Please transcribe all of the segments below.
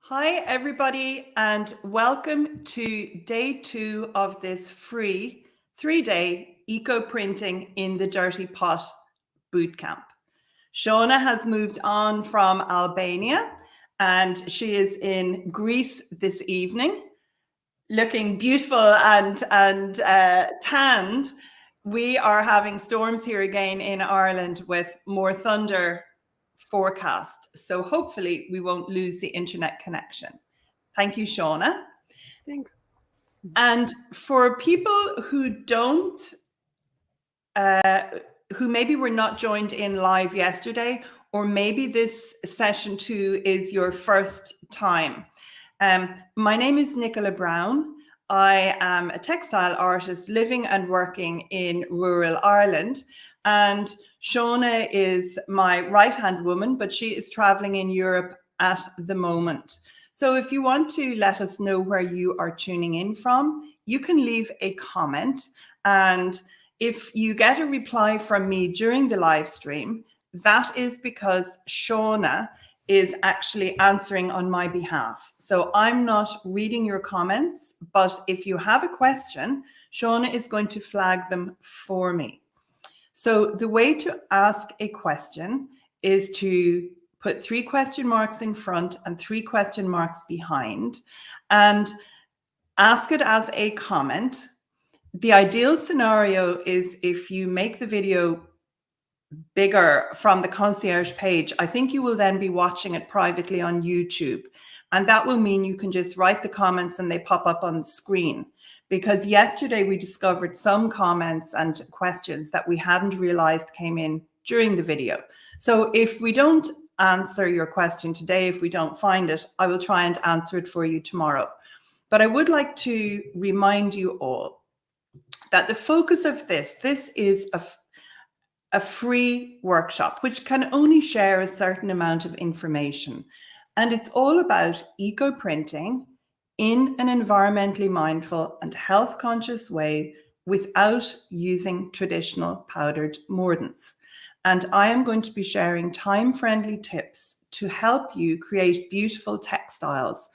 Hi, everybody, and welcome to day 2 of this free 3-day eco printing in the Dirty Pot bootcamp. Shauna has moved on from Albania and she is in Greece this evening, looking beautiful and tanned. We are having storms here again in Ireland with more thunder forecast. So hopefully we won't lose the internet connection. Thank you, Shauna. Thanks. And for people who don't, who maybe were not joined in live yesterday, or maybe this session 2 is your first time. My name is Nicola Brown. I am a textile artist living and working in rural Ireland. And Shauna is my right-hand woman, but she is traveling in Europe at the moment. So if you want to let us know where you are tuning in from, you can leave a comment. And if you get a reply from me during the live stream, that is because Shauna is actually answering on my behalf. So I'm not reading your comments, but if you have a question, Shauna is going to flag them for me. So the way to ask a question is to put 3 question marks in front and 3 question marks behind and ask it as a comment. The ideal scenario is if you make the video bigger from the concierge page. I think you will then be watching it privately on YouTube. And that will mean you can just write the comments and they pop up on the screen. Because yesterday we discovered some comments and questions that we hadn't realized came in during the video. So if we don't answer your question today, if we don't find it, I will try and answer it for you tomorrow. But I would like to remind you all that the focus of this is a free workshop, which can only share a certain amount of information. And it's all about eco printing in an environmentally mindful and health conscious way without using traditional powdered mordants. And I am going to be sharing time-friendly tips to help you create beautiful textiles.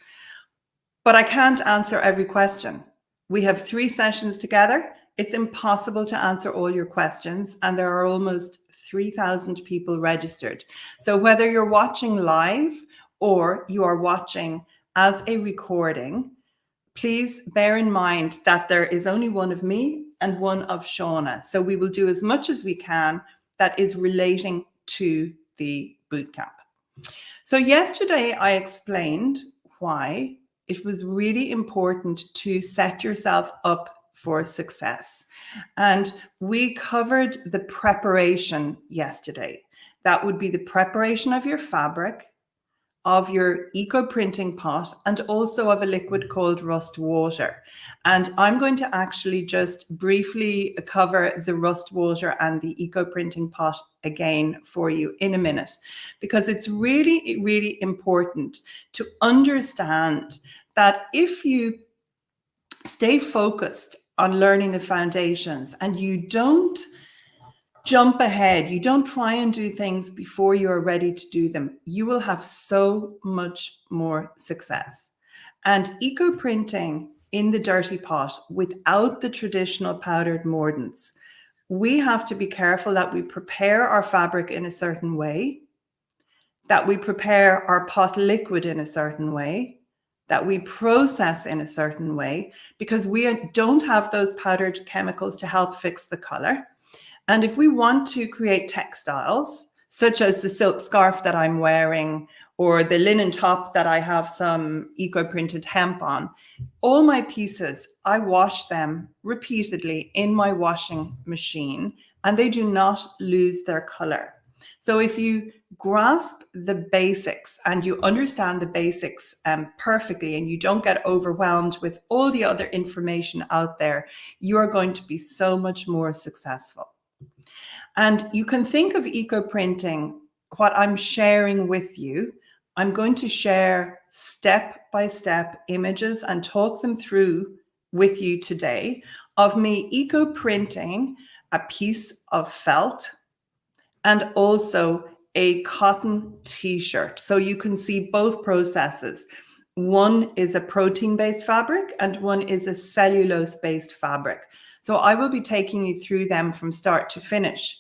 But I can't answer every question. We have 3 sessions together. It's impossible to answer all your questions, and there are almost 3,000 people registered. So whether you're watching live or you are watching as a recording, please bear in mind that there is only one of me and one of Shauna. So we will do as much as we can that is relating to the bootcamp. So yesterday I explained why it was really important to set yourself up for success. And we covered the preparation yesterday. That would be the preparation of your fabric, of your eco printing pot, and also of a liquid called rust water. And I'm going to actually just briefly cover the rust water and the eco printing pot again for you in a minute, because it's really, really important to understand that if you stay focused on learning the foundations and you don't jump ahead, you don't try and do things before you're ready to do them, you will have so much more success. And eco printing in the dirty pot without the traditional powdered mordants, we have to be careful that we prepare our fabric in a certain way, that we prepare our pot liquid in a certain way, that we process in a certain way, because we don't have those powdered chemicals to help fix the color. And if we want to create textiles, such as the silk scarf that I'm wearing, or the linen top that I have some eco-printed hemp on, all my pieces, I wash them repeatedly in my washing machine, and they do not lose their color. So if you grasp the basics and you understand the basics perfectly, and you don't get overwhelmed with all the other information out there, you are going to be so much more successful. And you can think of eco printing, what I'm sharing with you. I'm going to share step-by-step images and talk them through with you today of me eco printing a piece of felt and also a cotton t-shirt. So you can see both processes. One is a protein-based fabric and one is a cellulose-based fabric. So I will be taking you through them from start to finish.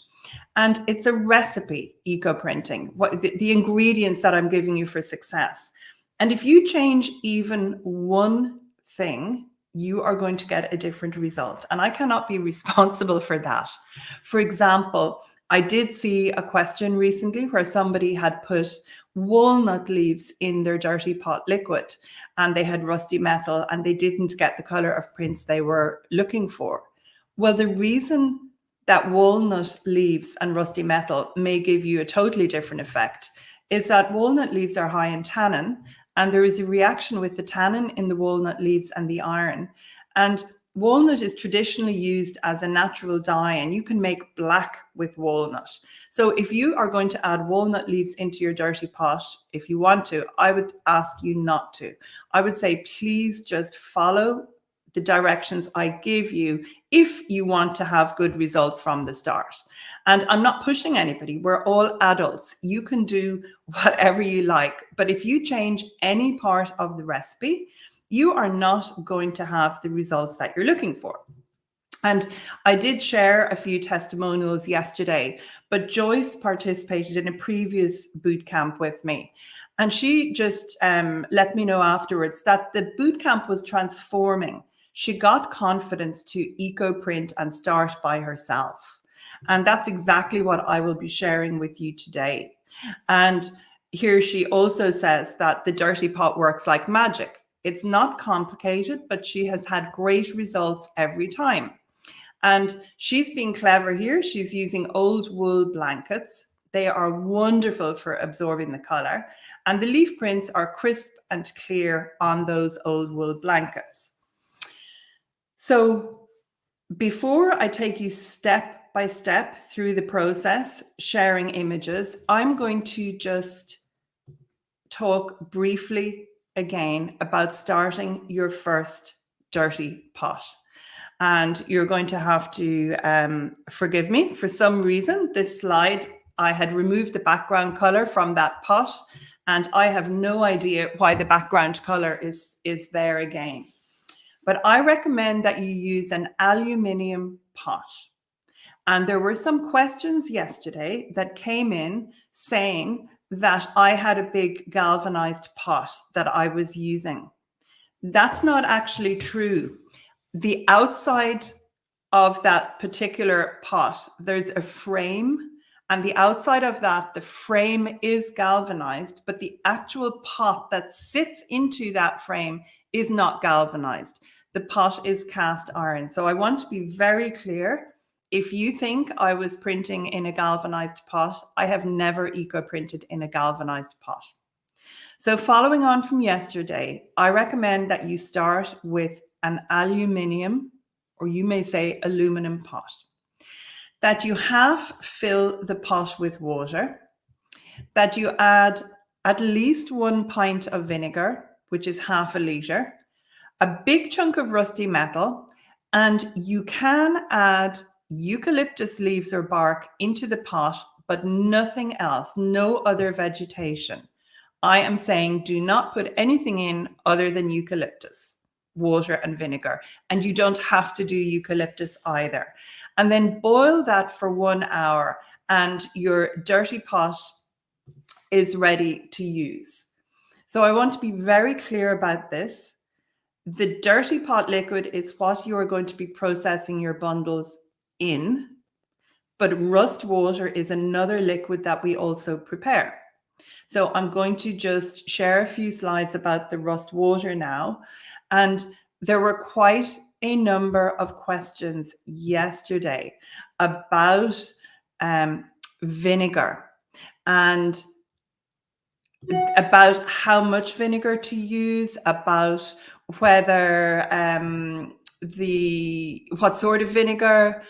And it's a recipe, eco-printing, the ingredients that I'm giving you for success. And if you change even one thing, you are going to get a different result. And I cannot be responsible for that. For example, I did see a question recently where somebody had put walnut leaves in their dirty pot liquid and they had rusty metal and they didn't get the color of prints they were looking for. Well, the reason that walnut leaves and rusty metal may give you a totally different effect is that walnut leaves are high in tannin, and there is a reaction with the tannin in the walnut leaves and the iron. And walnut is traditionally used as a natural dye, and you can make black with walnut. So if you are going to add walnut leaves into your dirty pot, if you want to, I would ask you not to. I would say, please just follow the directions I give you if you want to have good results from the start. And I'm not pushing anybody. We're all adults. You can do whatever you like. But if you change any part of the recipe, you are not going to have the results that you're looking for. And I did share a few testimonials yesterday, but Joyce participated in a previous boot camp with me. And she just let me know afterwards that the boot camp was transforming. She got confidence to eco-print and start by herself. And that's exactly what I will be sharing with you today. And here she also says that the dirty pot works like magic. It's not complicated, but she has had great results every time. And she's being clever here. She's using old wool blankets. They are wonderful for absorbing the color. And the leaf prints are crisp and clear on those old wool blankets. So before I take you step by step through the process, sharing images, I'm going to just talk briefly again about starting your first dirty pot. And you're going to have to forgive me. For some reason, this slide, I had removed the background color from that pot, and I have no idea why the background color is there again. But I recommend that you use an aluminium pot. And there were some questions yesterday that came in saying that I had a big galvanized pot that I was using. That's not actually true. The outside of that particular pot, there's a frame, and the outside of that, the frame is galvanized, but the actual pot that sits into that frame is not galvanized. The pot is cast iron. So I want to be very clear. If you think I was printing in a galvanized pot, I have never eco-printed in a galvanized pot. So following on from yesterday, I recommend that you start with an aluminium, or you may say aluminum pot, that you half fill the pot with water, that you add at least 1 pint of vinegar, which is half a liter, a big chunk of rusty metal, and you can add eucalyptus leaves or bark into the pot, but nothing else, no other vegetation. I am saying do not put anything in other than eucalyptus, water and vinegar. And you don't have to do eucalyptus either. And then boil that for 1 hour and your dirty pot is ready to use. So I want to be very clear about this. The dirty pot liquid is what you are going to be processing your bundles in, but rust water is another liquid that we also prepare. So I'm going to just share a few slides about the rust water now. And there were quite a number of questions yesterday about vinegar and about how much vinegar to use, about whether what sort of vinegar,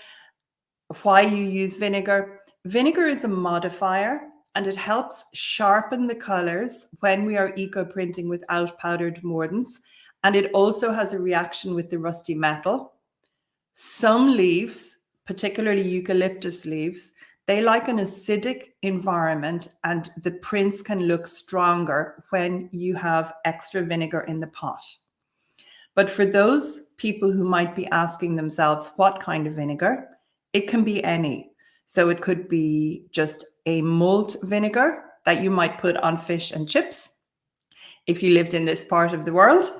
why you use vinegar. Vinegar is a modifier and it helps sharpen the colors when we are eco-printing without powdered mordants. And it also has a reaction with the rusty metal. Some leaves, particularly eucalyptus leaves, They like an acidic environment, and the prints can look stronger when you have extra vinegar in the pot. But for those people who might be asking themselves, what kind of vinegar? It can be any. So it could be just a malt vinegar that you might put on fish and chips if you lived in this part of the world.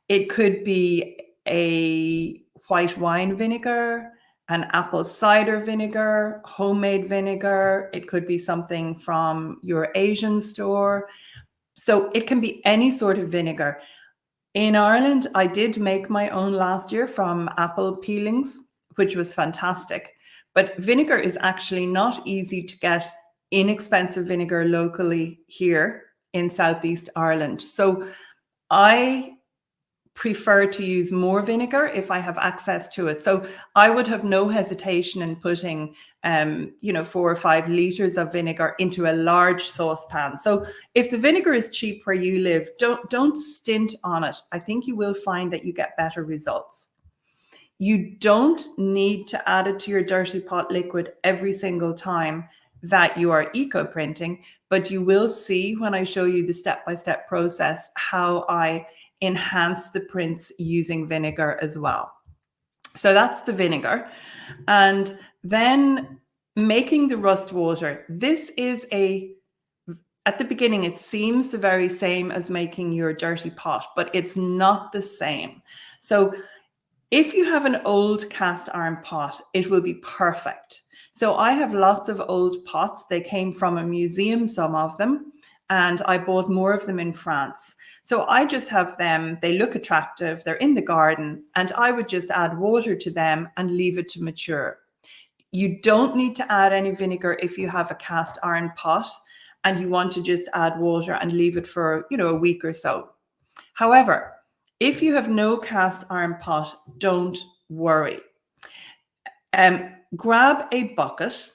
It could be a white wine vinegar, an apple cider vinegar, homemade vinegar. It could be something from your Asian store. So it can be any sort of vinegar. In Ireland, I did make my own last year from apple peelings, which was fantastic. But vinegar is actually not easy to get inexpensive vinegar locally here in Southeast Ireland. So I prefer to use more vinegar if I have access to it. So I would have no hesitation in putting 4 or 5 liters of vinegar into a large saucepan. So if the vinegar is cheap where you live, don't stint on it. I think you will find that you get better results. You don't need to add it to your dirty pot liquid every single time that you are eco printing, but you will see when I show you the step-by-step process how I enhance the prints using vinegar as well. So that's the vinegar. And then making the rust water. This is at the beginning, it seems the very same as making your dirty pot, but it's not the same. So if you have an old cast iron pot, it will be perfect. So I have lots of old pots. They came from a museum, some of them, and I bought more of them in France. So I just have them, they look attractive, they're in the garden, and I would just add water to them and leave it to mature. You don't need to add any vinegar if you have a cast iron pot and you want to just add water and leave it for, a week or so. However, if you have no cast iron pot, don't worry. Grab a bucket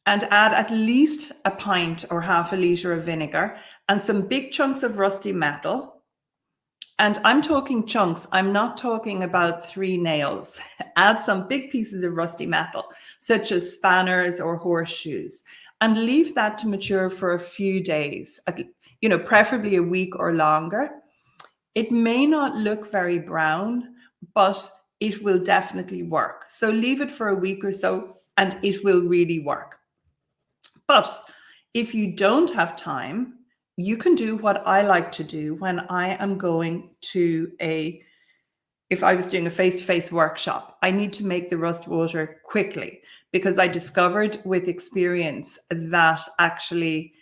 and add at least a pint or half a liter of vinegar and some big chunks of rusty metal. And I'm talking chunks. I'm not talking about 3 nails. Add some big pieces of rusty metal, such as spanners or horseshoes, and leave that to mature for a few days, preferably a week or longer. It may not look very brown, but it will definitely work. So leave it for a week or so and it will really work. But if you don't have time, you can do what I like to do when I am going to if I was doing a face-to-face workshop. I need to make the rust water quickly because I discovered with experience that actually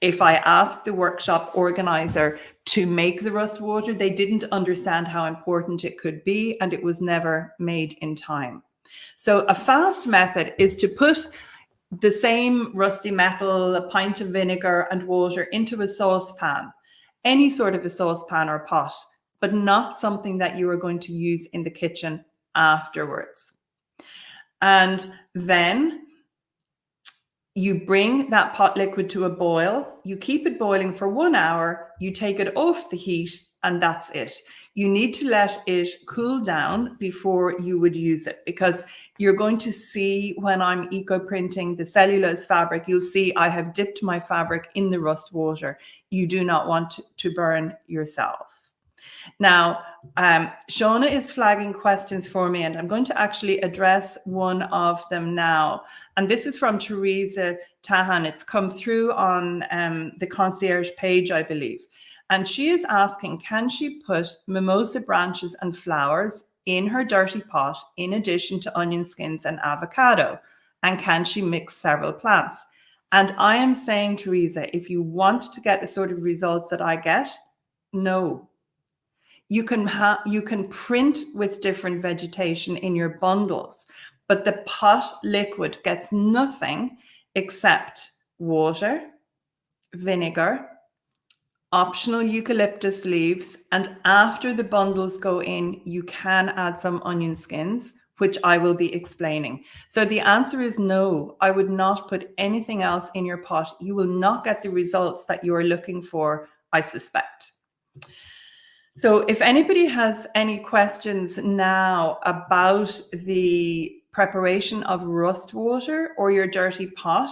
if I asked the workshop organizer to make the rust water, they didn't understand how important it could be, and it was never made in time. So a fast method is to put the same rusty metal, a pint of vinegar and water into a saucepan, any sort of a saucepan or pot, but not something that you are going to use in the kitchen afterwards. And then you bring that pot liquid to a boil, you keep it boiling for 1 hour, you take it off the heat, and that's it. You need to let it cool down before you would use it, because you're going to see when I'm eco printing the cellulose fabric, you'll see I have dipped my fabric in the rust water. You do not want to burn yourself. Now, Shauna is flagging questions for me, and I'm going to actually address one of them now. And this is from Teresa Tahan. It's come through on the concierge page, I believe. And she is asking, can she put mimosa branches and flowers in her dirty pot in addition to onion skins and avocado? And can she mix several plants? And I am saying, Teresa, if you want to get the sort of results that I get, no. You can print with different vegetation in your bundles, but the pot liquid gets nothing except water, vinegar, optional eucalyptus leaves, and after the bundles go in, you can add some onion skins, which I will be explaining. So the answer is no, I would not put anything else in your pot. You will not get the results that you are looking for, I suspect. So if anybody has any questions now about the preparation of rust water or your dirty pot,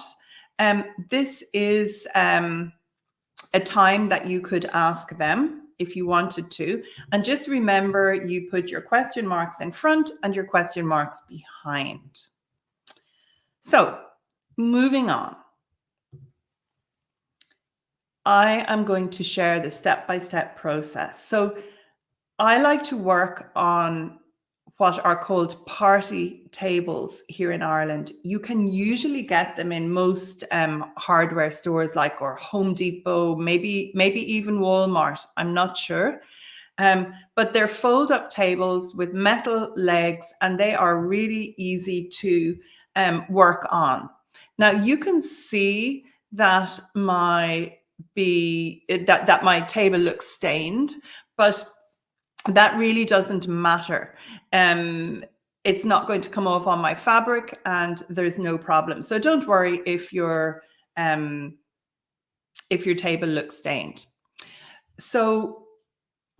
this is a time that you could ask them if you wanted to. And just remember, you put your question marks in front and your question marks behind. So moving on. I am going to share the step-by-step process. So I like to work on what are called party tables here in Ireland. You can usually get them in most hardware stores like or Home Depot, maybe even Walmart. I'm not sure. But they're fold-up tables with metal legs, and they are really easy to work on. Now you can see that my table looks stained, but that really doesn't matter. It's not going to come off on my fabric, and there's no problem. So don't worry if your table looks stained. So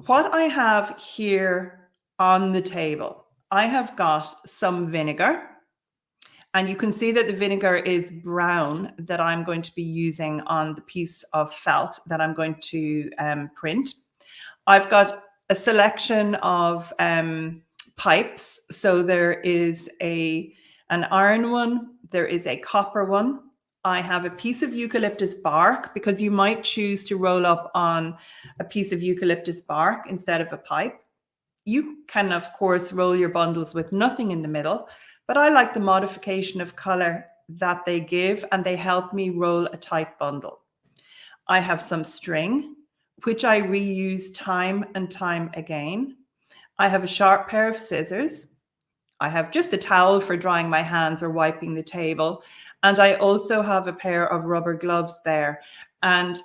what I have here on the table, I have got some vinegar. And you can see that the vinegar is brown that I'm going to be using on the piece of felt that I'm going to print. I've got a selection of pipes. So there is an iron one, there is a copper one. I have a piece of eucalyptus bark, because you might choose to roll up on a piece of eucalyptus bark instead of a pipe. You can, of course, roll your bundles with nothing in the middle, but I like the modification of color that they give, and they help me roll a tight bundle. I have some string, which I reuse time and time again. I have a sharp pair of scissors. I have just a towel for drying my hands or wiping the table. And I also have a pair of rubber gloves there. And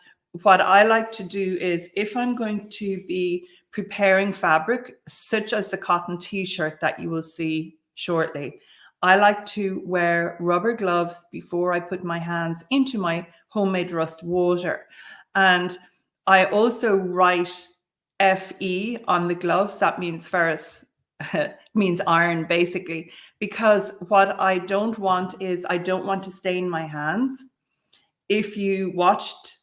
what I like to do is, if I'm going to be preparing fabric, such as the cotton t-shirt that you will see shortly, I like to wear rubber gloves before I put my hands into my homemade rust water. And I also write FE on the gloves. That means ferrous, means iron, basically, because what I don't want is, I don't want to stain my hands. If you watched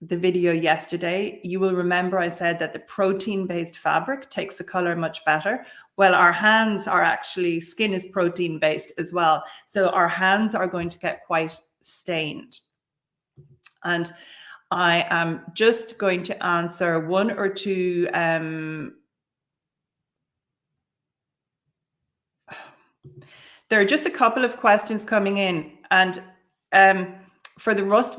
the video yesterday, you will remember I said that the protein-based fabric takes the color much better. Well, our hands are actually, skin is protein-based as well. So our hands are going to get quite stained. And I am just going to answer one or two there are just a couple of questions coming in, and for the rust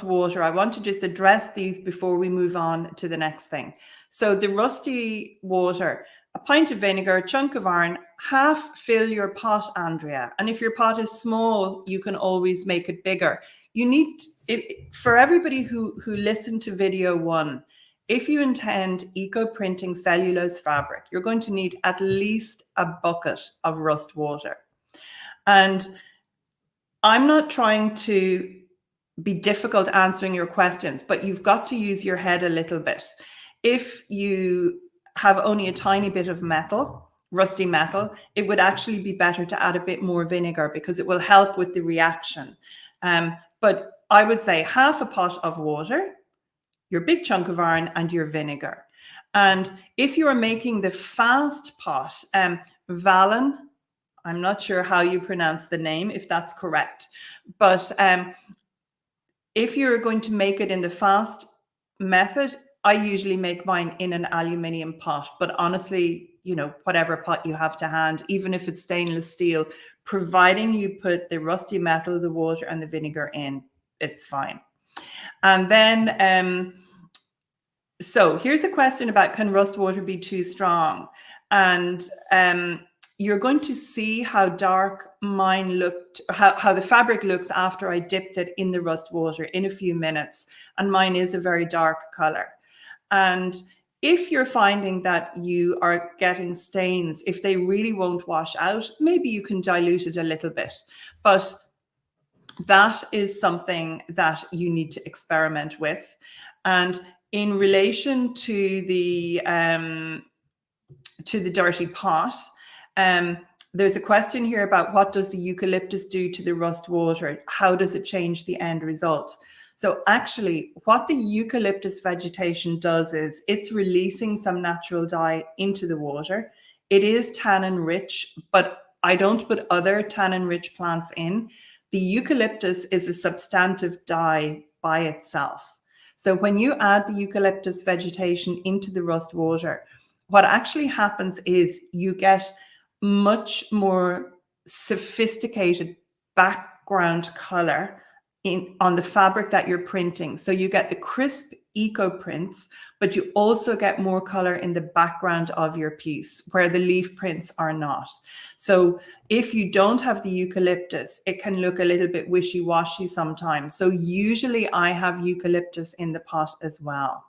water, I want to just address these before we move on to the next thing. So the rusty water, a pint of vinegar, a chunk of iron, half fill your pot, Andrea. And if your pot is small, you can always make it bigger. You need, for everybody who listened to video 1, if you intend eco-printing cellulose fabric, you're going to need at least a bucket of rust water. And I'm not trying to be difficult answering your questions, but you've got to use your head a little bit. If you have only a tiny bit of metal, rusty metal, it would actually be better to add a bit more vinegar, because it will help with the reaction. But I would say half a pot of water, your big chunk of iron, and your vinegar. And if you are making the fast pot, Valen, I'm not sure how you pronounce the name, if that's correct, but if you're going to make it in the fast method, I usually make mine in an aluminium pot. But honestly, you know, whatever pot you have to hand, even if it's stainless steel, providing you put the rusty metal, the water, and the vinegar in, it's fine. And then, so here's a question about, can rust water be too strong? And you're going to see how dark mine looked, how the fabric looks after I dipped it in the rust water in a few minutes. And mine is a very dark color. And if you're finding that you are getting stains, if they really won't wash out, maybe you can dilute it a little bit. But that is something that you need to experiment with. And in relation to the dirty pot, there's a question here about what does the eucalyptus do to the rust water? How does it change the end result? So actually, what the eucalyptus vegetation does is it's releasing some natural dye into the water. It is tannin rich, but I don't put other tannin rich plants in. The eucalyptus is a substantive dye by itself. So when you add the eucalyptus vegetation into the rust water, what actually happens is you get much more sophisticated background color on the fabric that you're printing. So you get the crisp eco prints, but you also get more color in the background of your piece where the leaf prints are not. So if you don't have the eucalyptus, it can look a little bit wishy-washy sometimes. So usually I have eucalyptus in the pot as well.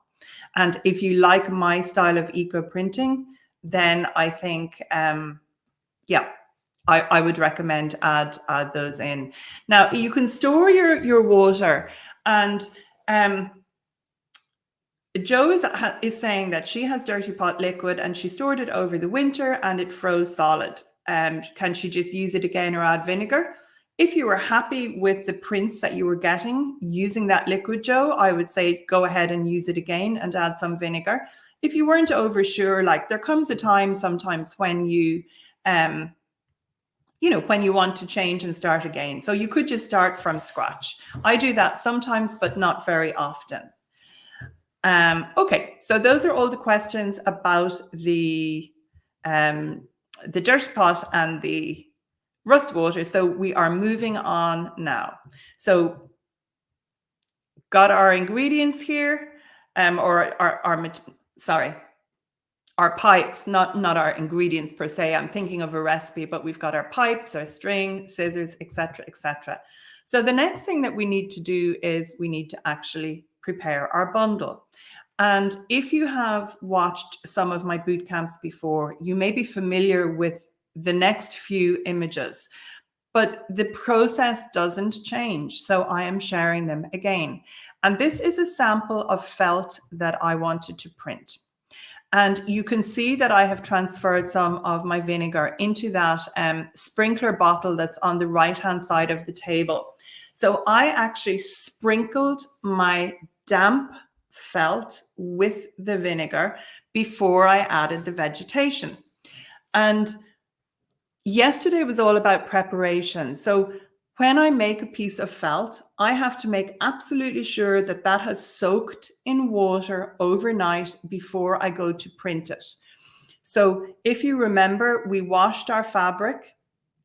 And if you like my style of eco printing, then I think, yeah, I would recommend add those in. Now you can store your water, and Jo is saying that she has dirty pot liquid and she stored it over the winter and it froze solid. Can she just use it again or add vinegar? If you were happy with the prints that you were getting using that liquid, Jo, I would say go ahead and use it again and add some vinegar. If you weren't oversure, like there comes a time sometimes when you when you want to change and start again. So you could just start from scratch. I do that sometimes, but not very often. Okay, so those are all the questions about the dirty pot and the rust water. So we are moving on now. So got our ingredients here, or our pipes, not our ingredients per se. I'm thinking of a recipe, but we've got our pipes, our string, scissors, etc., etc. So the next thing that we need to do is we need to actually prepare our bundle. And if you have watched some of my boot camps before, you may be familiar with the next few images, but the process doesn't change. So I am sharing them again. And this is a sample of felt that I wanted to print. And you can see that I have transferred some of my vinegar into that sprinkler bottle that's on the right-hand side of the table. So I actually sprinkled my damp felt with the vinegar before I added the vegetation. And yesterday was all about preparation. So when I make a piece of felt, I have to make absolutely sure that that has soaked in water overnight before I go to print it. So if you remember, we washed our fabric.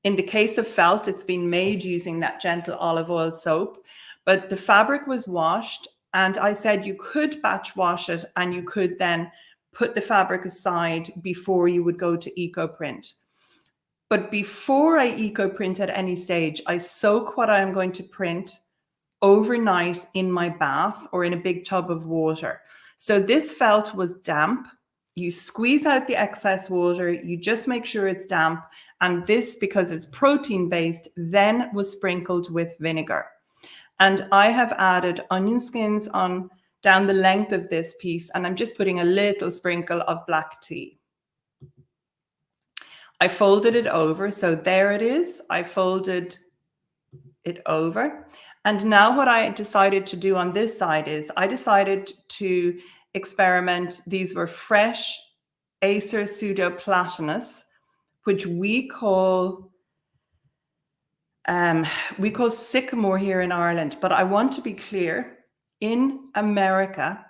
In the case of felt, it's been made using that gentle olive oil soap, but the fabric was washed, and I said you could batch wash it and you could then put the fabric aside before you would go to eco print. But before I eco print at any stage, I soak what I'm going to print overnight in my bath or in a big tub of water. So this felt was damp. You squeeze out the excess water, you just make sure it's damp. And this, because it's protein based, then was sprinkled with vinegar. And I have added onion skins on down the length of this piece, and I'm just putting a little sprinkle of black tea. I folded it over. So there it is. I folded it over. And now what I decided to do on this side is I decided to experiment. These were fresh Acer pseudoplatanus, which we call sycamore here in Ireland. But I want to be clear, in America,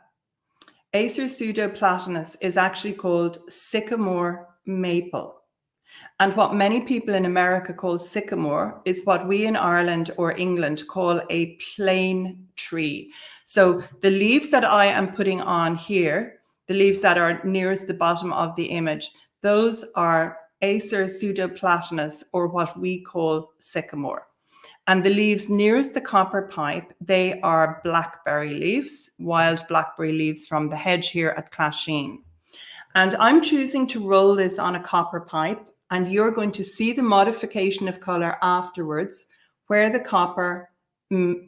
Acer pseudoplatanus is actually called sycamore maple. And what many people in America call sycamore is what we in Ireland or England call a plane tree. So the leaves that I am putting on here, the leaves that are nearest the bottom of the image, those are Acer pseudoplatanus, or what we call sycamore. And the leaves nearest the copper pipe, they are blackberry leaves, wild blackberry leaves from the hedge here at Clasheen. And I'm choosing to roll this on a copper pipe, and you're going to see the modification of color afterwards where the copper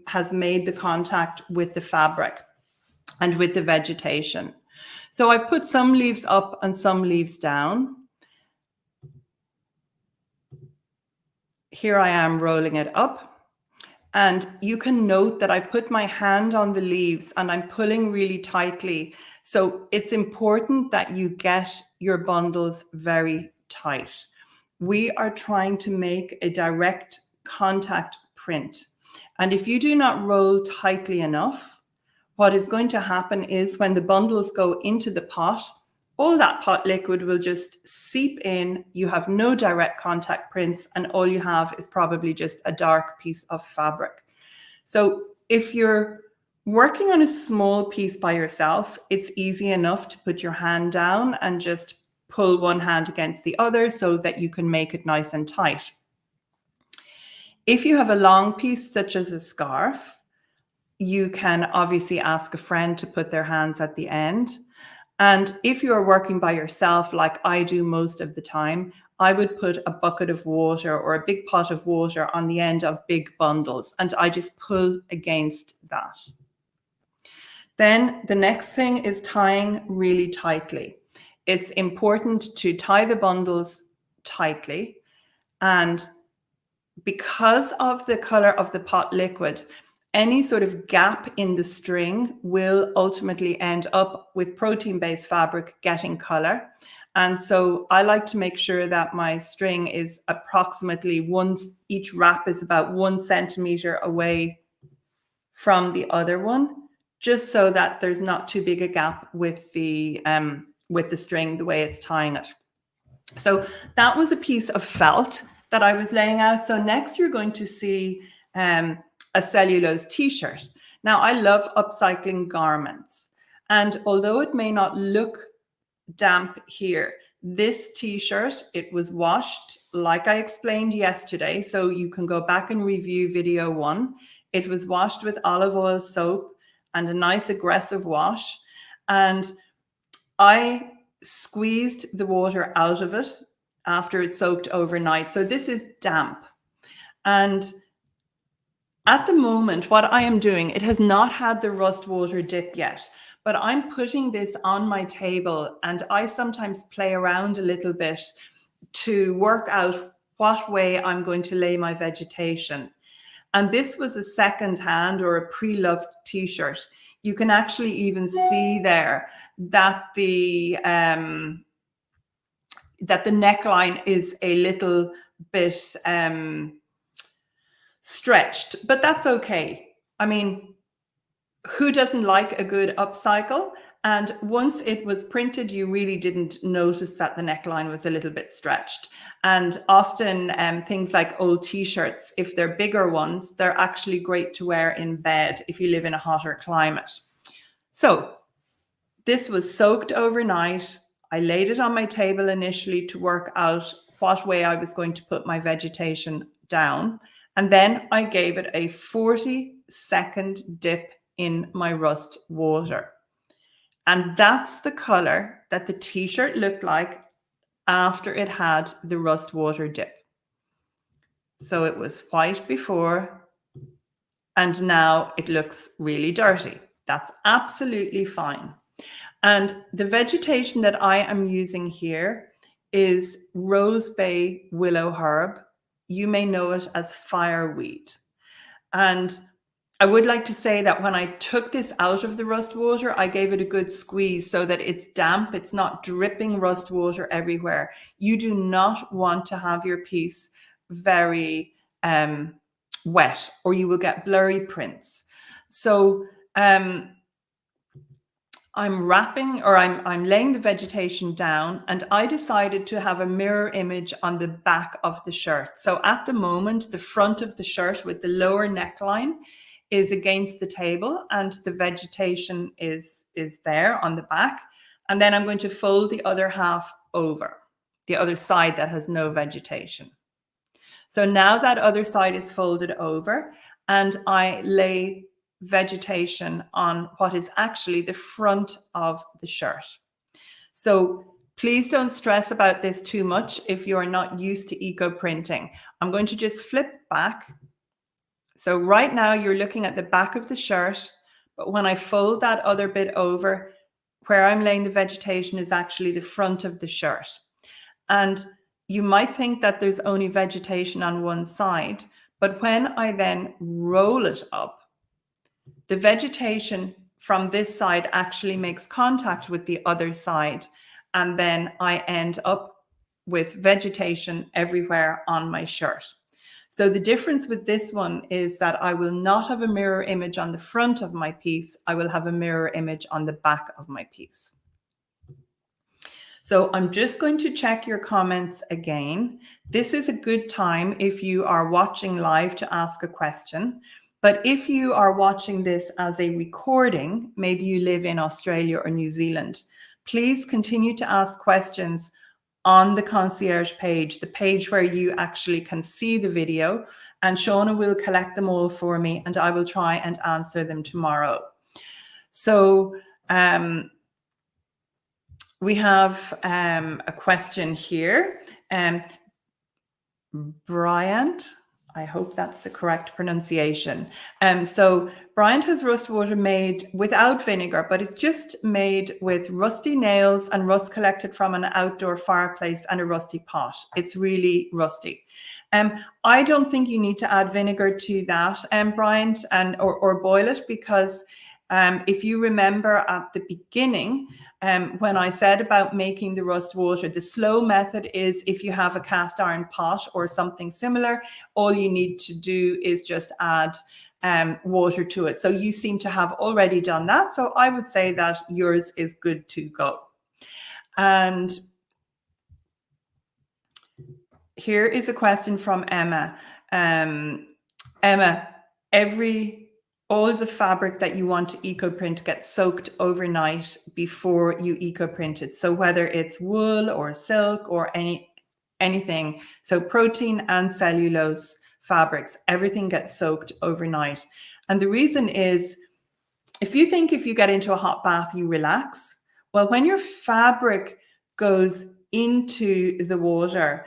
has made the contact with the fabric and with the vegetation. So I've put some leaves up and some leaves down. here I am rolling it up. And you can note that I've put my hand on the leaves and I'm pulling really tightly. So it's important that you get your bundles very tight. We are trying to make a direct contact print. And if you do not roll tightly enough, what is going to happen is when the bundles go into the pot, all that pot liquid will just seep in. You have no direct contact prints, and all you have is probably just a dark piece of fabric. So if you're working on a small piece by yourself, it's easy enough to put your hand down and just pull one hand against the other so that you can make it nice and tight. If you have a long piece, such as a scarf, you can obviously ask a friend to put their hands at the end. And if you're working by yourself, like I do most of the time, I would put a bucket of water or a big pot of water on the end of big bundles, and I just pull against that. Then the next thing is tying really tightly. It's important to tie the bundles tightly, and because of the color of the pot liquid, any sort of gap in the string will ultimately end up with protein-based fabric getting color. And so I like to make sure that my string is approximately each wrap is about 1 centimeter away from the other one, just so that there's not too big a gap with the string, the way it's tying it. So that was a piece of felt that I was laying out. So next you're going to see a cellulose t-shirt. Now I love upcycling garments, and although it may not look damp here, this t-shirt, it was washed like I explained yesterday, so you can go back and review video 1. It was washed with olive oil soap and a nice aggressive wash, and I squeezed the water out of it after it soaked overnight. So this is damp, and at the moment, what I am doing, it has not had the rust water dip yet, but I'm putting this on my table, and I sometimes play around a little bit to work out what way I'm going to lay my vegetation. And this was a second-hand or a pre-loved t-shirt. You can actually even see there that the neckline is a little bit stretched, but that's okay. I mean, who doesn't like a good upcycle? And once it was printed, you really didn't notice that the neckline was a little bit stretched. And often things like old t-shirts, if they're bigger ones, they're actually great to wear in bed if you live in a hotter climate. So this was soaked overnight. I laid it on my table initially to work out what way I was going to put my vegetation down. And then I gave it a 40-second dip in my rust water. And that's the color that the t-shirt looked like after it had the rust water dip. So it was white before, and now it looks really dirty. That's absolutely fine. And the vegetation that I am using here is rose bay willow herb. You may know it as fireweed. And I would like to say that when I took this out of the rust water, I gave it a good squeeze so that it's damp. It's not dripping rust water everywhere. You do not want to have your piece very wet, or you will get blurry prints. So I'm wrapping, or I'm laying the vegetation down, and I decided to have a mirror image on the back of the shirt. So at the moment, the front of the shirt with the lower neckline is against the table, and the vegetation is there on the back. And then I'm going to fold the other half over, the other side that has no vegetation. So now that other side is folded over, and I lay vegetation on what is actually the front of the shirt. So please don't stress about this too much if you're not used to eco printing. I'm going to just flip back. So right now you're looking at the back of the shirt, but when I fold that other bit over, where I'm laying the vegetation is actually the front of the shirt. And you might think that there's only vegetation on one side, but when I then roll it up, the vegetation from this side actually makes contact with the other side, and then I end up with vegetation everywhere on my shirt. So the difference with this one is that I will not have a mirror image on the front of my piece. I will have a mirror image on the back of my piece. So I'm just going to check your comments again. This is a good time if you are watching live to ask a question. But if you are watching this as a recording, maybe you live in Australia or New Zealand, please continue to ask questions on the concierge page, the page where you actually can see the video, and Shauna will collect them all for me and I will try and answer them tomorrow. So we have a question here. Bryant, I hope that's the correct pronunciation. So Bryant has rust water made without vinegar, but it's just made with rusty nails and rust collected from an outdoor fireplace and a rusty pot. It's really rusty. I don't think you need to add vinegar to that, Bryant, or boil it, because if you remember at the beginning, when I said about making the rust water, the slow method is if you have a cast iron pot or something similar, all you need to do is just add water to it. So you seem to have already done that. So I would say that yours is good to go. And here is a question from Emma. Emma, all of the fabric that you want to eco-print gets soaked overnight before you eco-print it. So whether it's wool or silk or anything, so protein and cellulose fabrics, everything gets soaked overnight. And the reason is, if you get into a hot bath, you relax. Well, when your fabric goes into the water,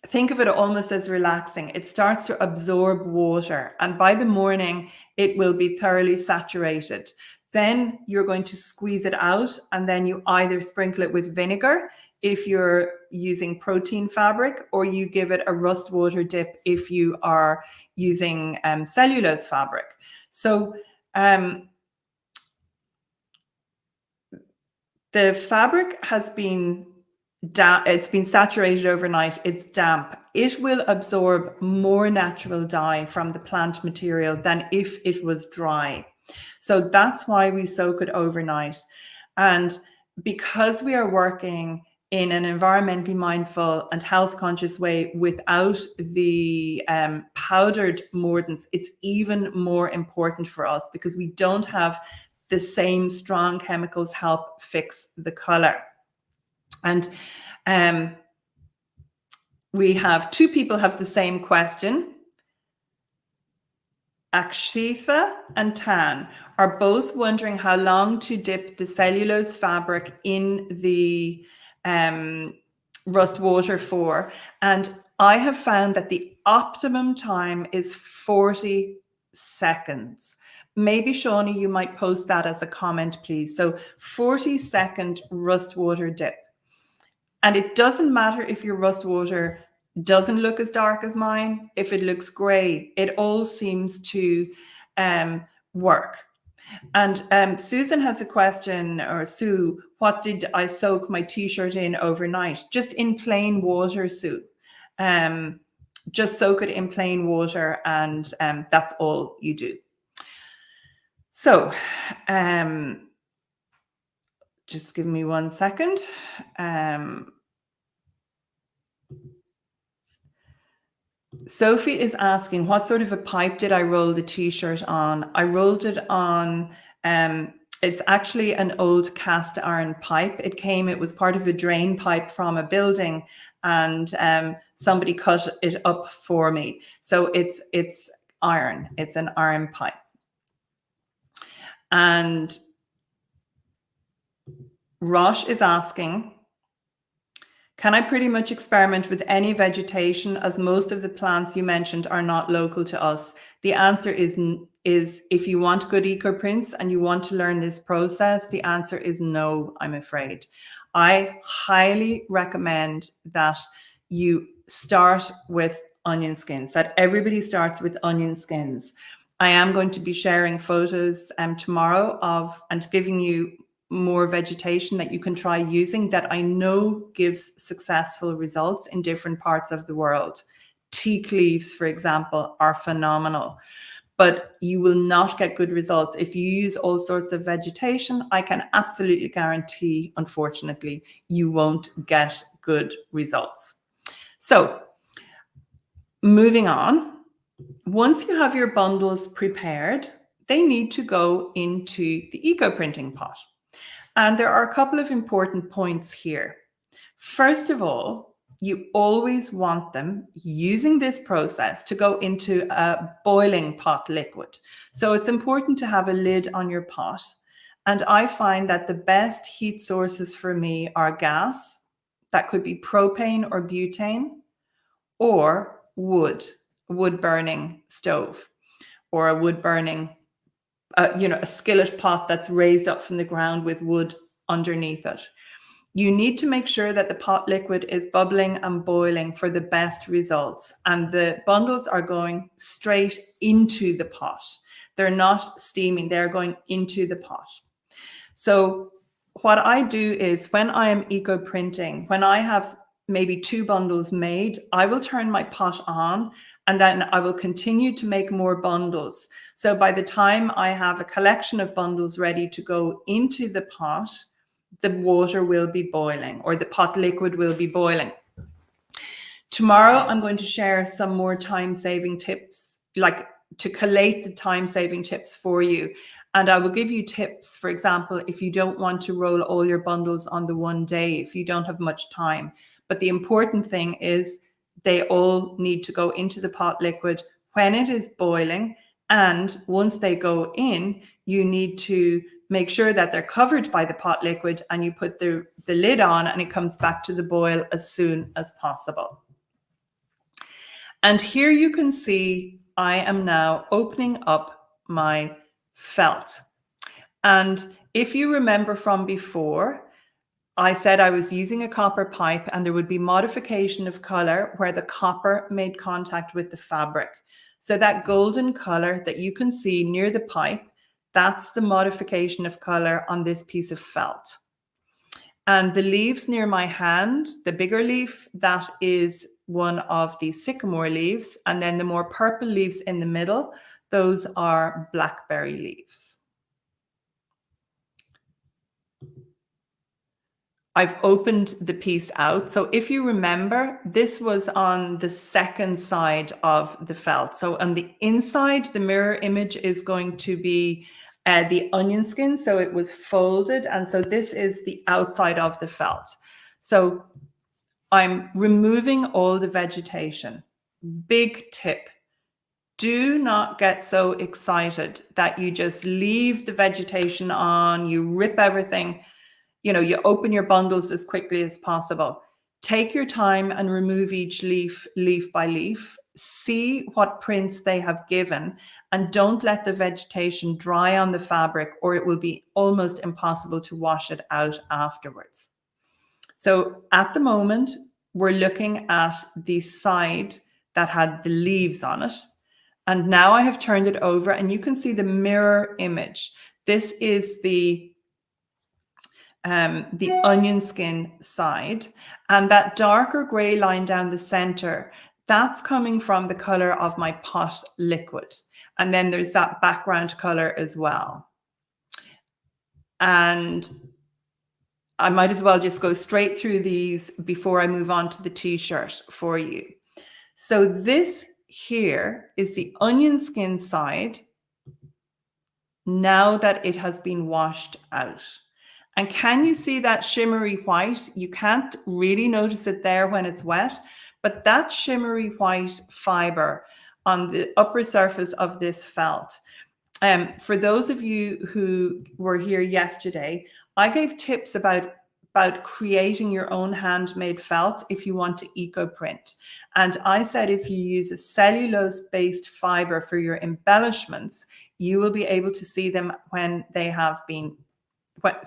think of it almost as relaxing. It starts to absorb water, and by the morning, it will be thoroughly saturated. Then you're going to squeeze it out, and then you either sprinkle it with vinegar if you're using protein fabric, or you give it a rust water dip if you are using cellulose fabric. So the fabric has been it's been saturated overnight, it's damp. It will absorb more natural dye from the plant material than if it was dry. So that's why we soak it overnight. And because we are working in an environmentally mindful and health conscious way without the powdered mordants, it's even more important for us because we don't have the same strong chemicals help fix the color. And we have two people have the same question. Akshitha and Tan are both wondering how long to dip the cellulose fabric in the rust water for. And I have found that the optimum time is 40 seconds. Maybe, Shawnee, you might post that as a comment, please. So 40-second rust water dip. And it doesn't matter if your rust water doesn't look as dark as mine, if it looks gray, it all seems to work. And Susan has a question, or Sue, what did I soak my t-shirt in overnight? Just in plain water, Sue. Just soak it in plain water, and that's all you do. So, just give me 1 second. Sophie is asking, what sort of a pipe did I roll the t-shirt on? I rolled it on, it's actually an old cast iron pipe. It was part of a drain pipe from a building, and somebody cut it up for me. So it's iron, it's an iron pipe. And Rosh is asking, can I pretty much experiment with any vegetation, as most of the plants you mentioned are not local to us? The answer is if you want good eco prints and you want to learn this process, the answer is no, I'm afraid. I highly recommend that you start with onion skins, that everybody starts with onion skins. I am going to be sharing photos tomorrow of and giving you more vegetation that you can try using that I know gives successful results in different parts of the world. Teak leaves, for example, are phenomenal, but you will not get good results if you use all sorts of vegetation. I can absolutely guarantee, unfortunately, you won't get good results. So moving on, once you have your bundles prepared, they need to go into the eco printing pot. And there are a couple of important points here. First of all, you always want them, using this process, to go into a boiling pot liquid. So it's important to have a lid on your pot. And I find that the best heat sources for me are gas, that could be propane or butane, or wood burning stove, or a wood burning a skillet pot that's raised up from the ground with wood underneath it. You need to make sure that the pot liquid is bubbling and boiling for the best results. And the bundles are going straight into the pot. They're not steaming, they're going into the pot. So what I do is, when I am eco printing, when I have maybe 2 bundles made, I will turn my pot on and then I will continue to make more bundles. So by the time I have a collection of bundles ready to go into the pot, the water will be boiling, or the pot liquid will be boiling. Tomorrow, I'm going to share some more time-saving tips, like to collate the time-saving tips for you. And I will give you tips, for example, if you don't want to roll all your bundles on the one day, if you don't have much time. But the important thing is they all need to go into the pot liquid when it is boiling. And once they go in, you need to make sure that they're covered by the pot liquid, and you put the lid on and it comes back to the boil as soon as possible. And here you can see I am now opening up my felt. And if you remember from before, I said I was using a copper pipe and there would be modification of color where the copper made contact with the fabric. So that golden color that you can see near the pipe, that's the modification of color on this piece of felt. And the leaves near my hand, the bigger leaf, that is one of the sycamore leaves. And then the more purple leaves in the middle, those are blackberry leaves. I've opened the piece out. So if you remember, this was on the second side of the felt. So on the inside, the mirror image is going to be the onion skin. So it was folded. And so this is the outside of the felt. So I'm removing all the vegetation. Big tip. Do not get so excited that you just leave the vegetation on, you rip everything. You open your bundles as quickly as possible. Take your time and remove each leaf, leaf by leaf. See what prints they have given, and don't let the vegetation dry on the fabric, or it will be almost impossible to wash it out afterwards. So at the moment, we're looking at the side that had the leaves on it. And now I have turned it over and you can see the mirror image. This is the onion skin side, and that darker gray line down the center, that's coming from the color of my pot liquid. And then there's that background color as well. And I might as well just go straight through these before I move on to the t-shirt for you. So this here is the onion skin side now that it has been washed out. And can you see that shimmery white? You can't really notice it there when it's wet, but that shimmery white fiber on the upper surface of this felt. For those of you who were here yesterday, I gave tips about creating your own handmade felt if you want to eco print. And I said if you use a cellulose-based fiber for your embellishments, you will be able to see them when they have been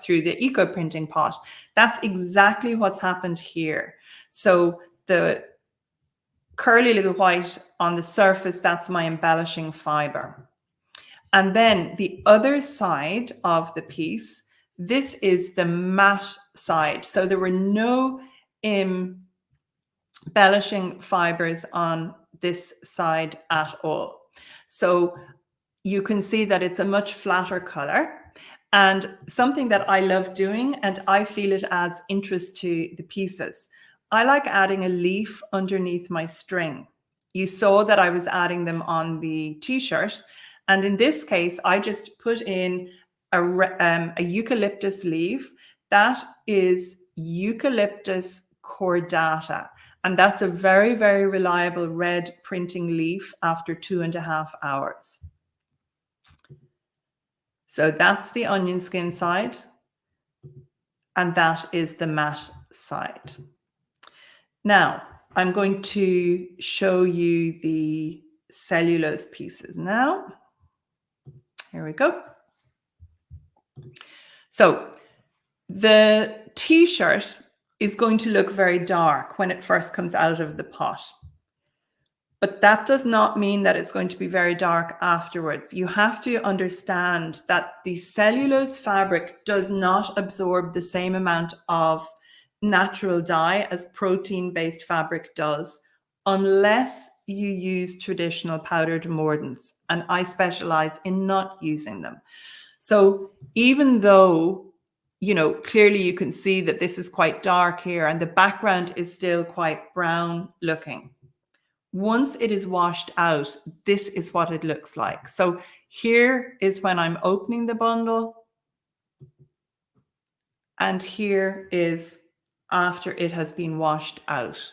through the eco printing pot. That's exactly what's happened here. So the curly little white on the surface, that's my embellishing fiber. And then the other side of the piece, this is the matte side. So there were no embellishing fibers on this side at all. So you can see that it's a much flatter color. And something that I love doing, and I feel it adds interest to the pieces, I like adding a leaf underneath my string. You saw that I was adding them on the t-shirt. And in this case, I just put in a eucalyptus leaf. That is Eucalyptus cordata. And that's a very, very reliable red printing leaf after 2.5 hours. So that's the onion skin side, and that is the matte side. Now, I'm going to show you the cellulose pieces now. Here we go. So the t-shirt is going to look very dark when it first comes out of the pot. But that does not mean that it's going to be very dark afterwards. You have to understand that the cellulose fabric does not absorb the same amount of natural dye as protein-based fabric does, unless you use traditional powdered mordants. And I specialize in not using them. So even though, you know, clearly you can see that this is quite dark here and the background is still quite brown looking. Once it is washed out, this is what it looks like. So here is when I'm opening the bundle, and here is after it has been washed out.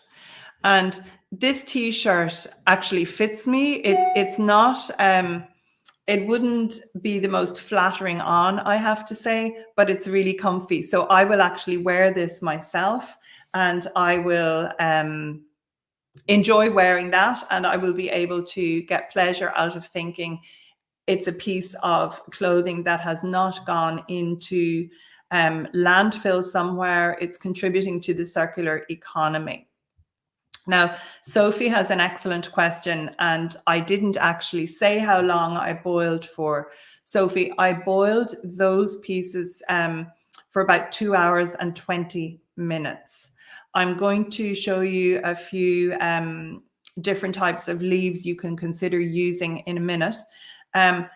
And this t-shirt actually fits me. It's not, it wouldn't be the most flattering on, I have to say, but it's really comfy. So I will actually wear this myself, and I will enjoy wearing that, and I will be able to get pleasure out of thinking it's a piece of clothing that has not gone into landfill somewhere. It's contributing to the circular economy. Now, Sophie has an excellent question, and I didn't actually say how long I boiled for. Sophie, I boiled those pieces for about 2 hours and 20 minutes. I'm going to show you a few different types of leaves you can consider using in a minute. And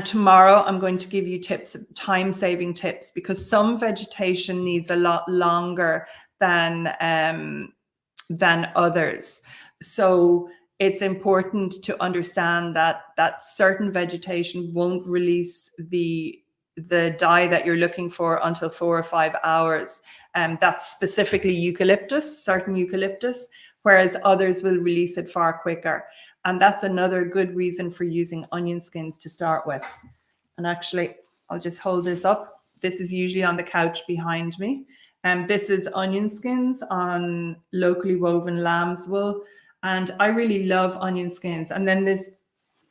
tomorrow I'm going to give you tips, time-saving tips, because some vegetation needs a lot longer than others. So it's important to understand that certain vegetation won't release the dye that you're looking for until 4 or 5 hours. That's specifically eucalyptus, certain eucalyptus, whereas others will release it far quicker. And that's another good reason for using onion skins to start with. And actually, I'll just hold this up. This is usually on the couch behind me. And this is onion skins on locally woven lamb's wool. And I really love onion skins. And then this,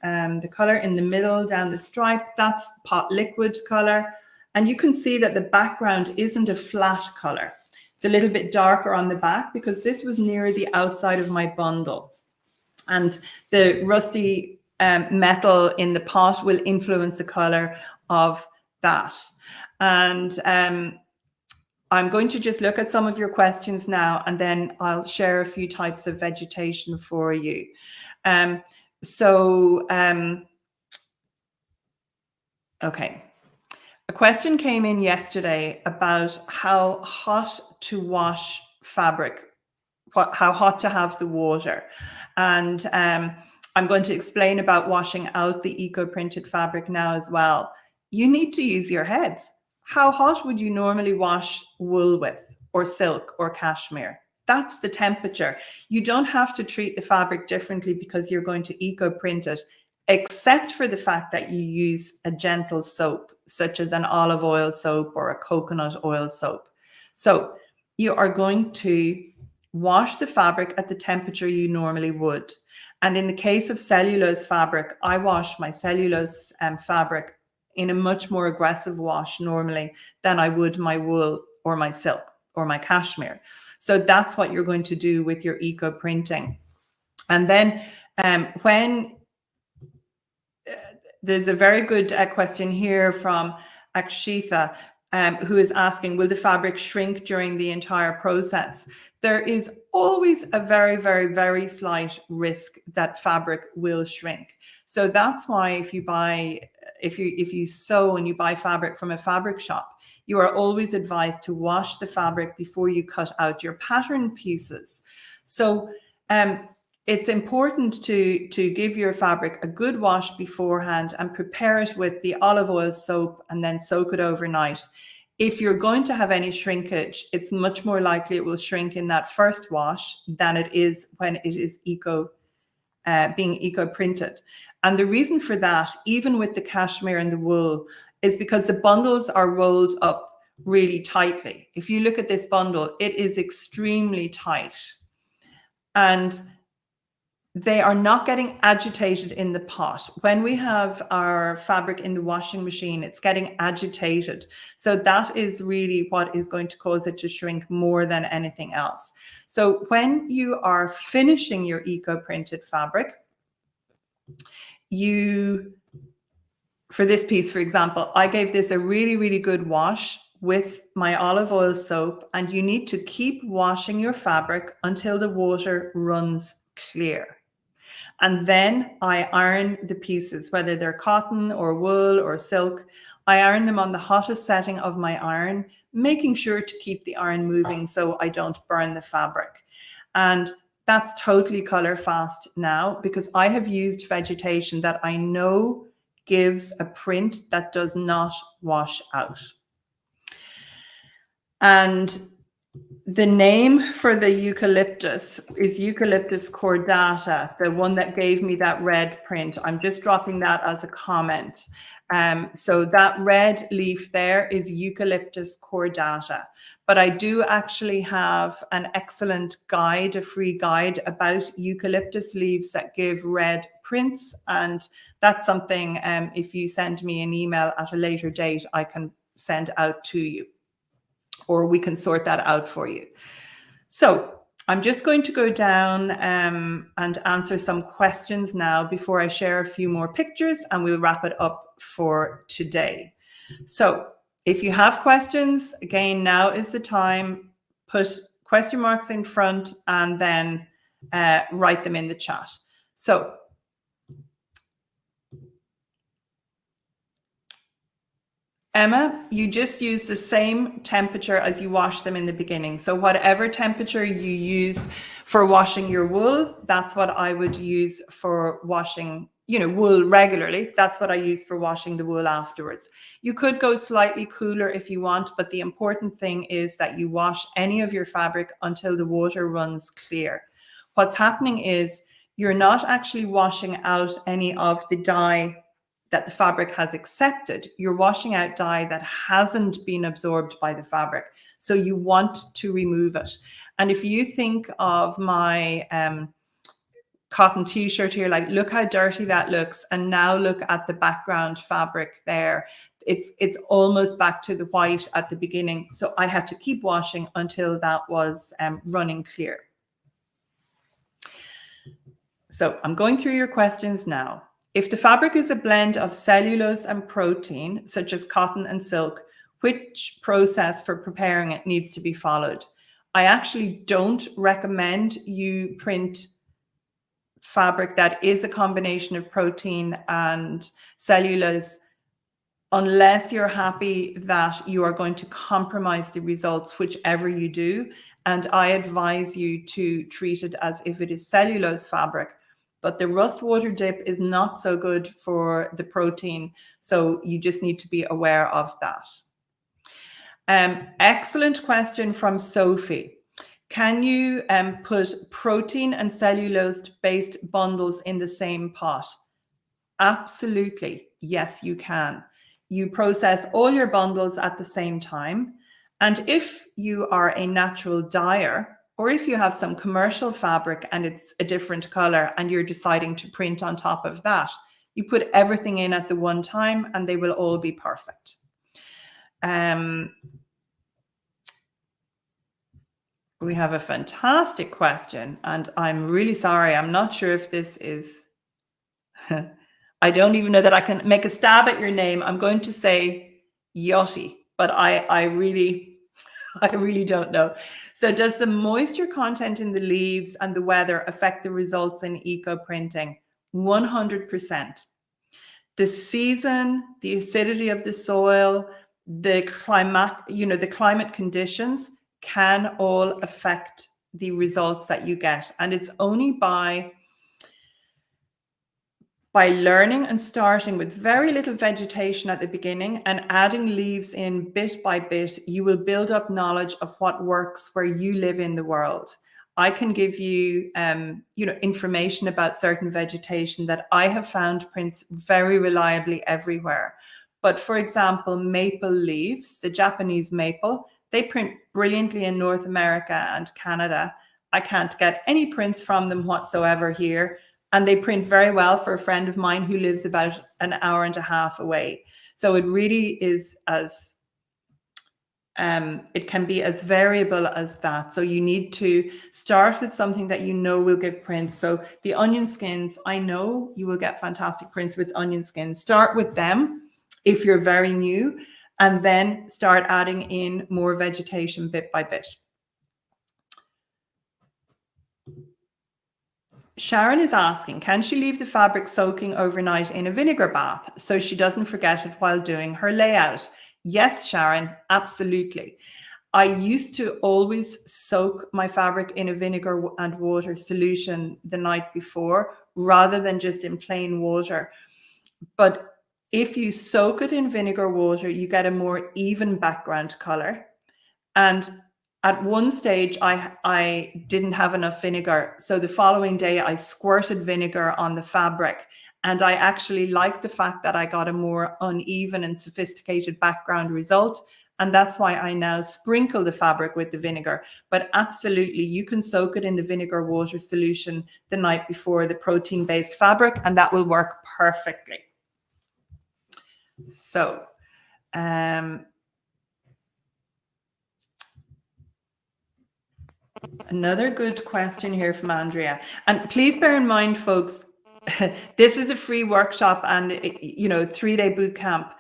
the color in the middle down the stripe, that's pot liquid color. And you can see that the background isn't a flat color. It's a little bit darker on the back because this was near the outside of my bundle. And the rusty metal in the pot will influence the color of that. And I'm going to just look at some of your questions now, and then I'll share a few types of vegetation for you. Okay. A question came in yesterday about how hot to wash fabric, how hot to have the water. And I'm going to explain about washing out the eco-printed fabric now as well. You need to use your heads. How hot would you normally wash wool with, or silk, or cashmere? That's the temperature. You don't have to treat the fabric differently because you're going to eco-print it, except for the fact that you use a gentle soap, such as an olive oil soap or a coconut oil soap. So you are going to wash the fabric at the temperature you normally would. And in the case of cellulose fabric, I wash my cellulose fabric in a much more aggressive wash normally than I would my wool or my silk or my cashmere. So that's what you're going to do with your eco printing. And then when there's a very good question here from Akshitha, who is asking, will the fabric shrink during the entire process? There is always a very, very, very slight risk that fabric will shrink. So that's why if you sew and you buy fabric from a fabric shop, you are always advised to wash the fabric before you cut out your pattern pieces. So it's important to give your fabric a good wash beforehand and prepare it with the olive oil soap and then soak it overnight. If you're going to have any shrinkage, it's much more likely it will shrink in that first wash than it is when it is being eco printed. And the reason for that, even with the cashmere and the wool, is because the bundles are rolled up really tightly. If you look at this bundle, it is extremely tight. And they are not getting agitated in the pot. When we have our fabric in the washing machine, it's getting agitated. So that is really what is going to cause it to shrink more than anything else. So when you are finishing your eco-printed fabric, for this piece, for example, I gave this a really, really good wash with my olive oil soap, and you need to keep washing your fabric until the water runs clear. And then I iron the pieces, whether they're cotton or wool or silk. I iron them on the hottest setting of my iron, making sure to keep the iron moving so I don't burn the fabric. And that's totally color fast now, because I have used vegetation that I know gives a print that does not wash out. And the name for the eucalyptus is Eucalyptus cordata, the one that gave me that red print. I'm just dropping that as a comment. So that red leaf there is Eucalyptus cordata. But I do actually have an excellent guide, a free guide about eucalyptus leaves that give red prints. And that's something, if you send me an email at a later date, I can send out to you, or we can sort that out for you. So I'm just going to go down and answer some questions now before I share a few more pictures, and we'll wrap it up for today. So if you have questions, again, now is the time. Put question marks in front and then write them in the chat. So Emma, you just use the same temperature as you wash them in the beginning. So whatever temperature you use for washing your wool, that's what I would use for washing, wool regularly. That's what I use for washing the wool afterwards. You could go slightly cooler if you want, but the important thing is that you wash any of your fabric until the water runs clear. What's happening is you're not actually washing out any of the dye that the fabric has accepted. You're washing out dye that hasn't been absorbed by the fabric. So you want to remove it. And if you think of my cotton t-shirt here, like, look how dirty that looks. And now look at the background fabric there. It's almost back to the white at the beginning. So I had to keep washing until that was running clear. So I'm going through your questions now. If the fabric is a blend of cellulose and protein, such as cotton and silk, which process for preparing it needs to be followed? I actually don't recommend you print fabric that is a combination of protein and cellulose unless you're happy that you are going to compromise the results, whichever you do. And I advise you to treat it as if it is cellulose fabric. But the rust water dip is not so good for the protein. So you just need to be aware of that. Excellent question from Sophie. Can you put protein and cellulose-based bundles in the same pot? Absolutely. Yes, you can. You process all your bundles at the same time. And if you are a natural dyer, or if you have some commercial fabric and it's a different color and you're deciding to print on top of that, You put everything in at the one time and they will all be perfect. We have a fantastic question, and I'm really sorry. I'm not sure if this is, I don't even know that I can make a stab at your name. I'm going to say Yachty, but I really don't know. So does the moisture content in the leaves and the weather affect the results in eco printing? 100%. The season, the acidity of the soil, the climate conditions can all affect the results that you get. And it's only by learning and starting with very little vegetation at the beginning and adding leaves in bit by bit, you will build up knowledge of what works where you live in the world. I can give you, information about certain vegetation that I have found prints very reliably everywhere. But for example, maple leaves, the Japanese maple, they print brilliantly in North America and Canada. I can't get any prints from them whatsoever here. And they print very well for a friend of mine who lives about an hour and a half away. So it really is as, it can be as variable as that. So you need to start with something that you know will give prints. So the onion skins, I know you will get fantastic prints with onion skins. Start with them if you're very new, and then start adding in more vegetation bit by bit. Sharon is asking, can she leave the fabric soaking overnight in a vinegar bath so she doesn't forget it while doing her layout? Yes, Sharon, absolutely. I used to always soak my fabric in a vinegar and water solution the night before rather than just in plain water. But if you soak it in vinegar water, you get a more even background color. And at one stage, I didn't have enough vinegar. So the following day, I squirted vinegar on the fabric. And I actually liked the fact that I got a more uneven and sophisticated background result. And that's why I now sprinkle the fabric with the vinegar. But absolutely, you can soak it in the vinegar water solution the night before the protein-based fabric, and that will work perfectly. So, another good question here from Andrea. And please bear in mind, folks, this is a free workshop and, 3-day boot camp.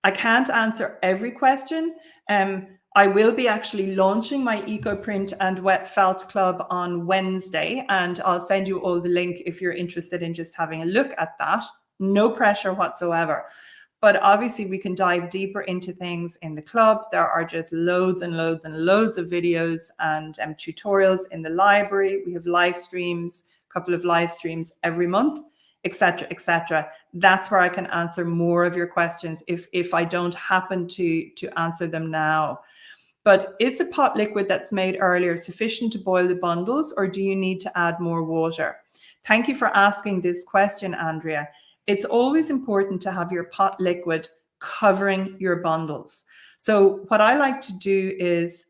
I can't answer every question. I will be actually launching my Eco Print and Wet Felt Club on Wednesday, and I'll send you all the link if you're interested in just having a look at that. No pressure whatsoever. But obviously we can dive deeper into things in the club. There are just loads and loads and loads of videos and tutorials in the library. We have live streams, a couple of live streams every month, etc., etc. That's where I can answer more of your questions if I don't happen to answer them now. But is the pot liquid that's made earlier sufficient to boil the bundles, or do you need to add more water? Thank you for asking this question, Andrea. It's always important to have your pot liquid covering your bundles. So what I like to do is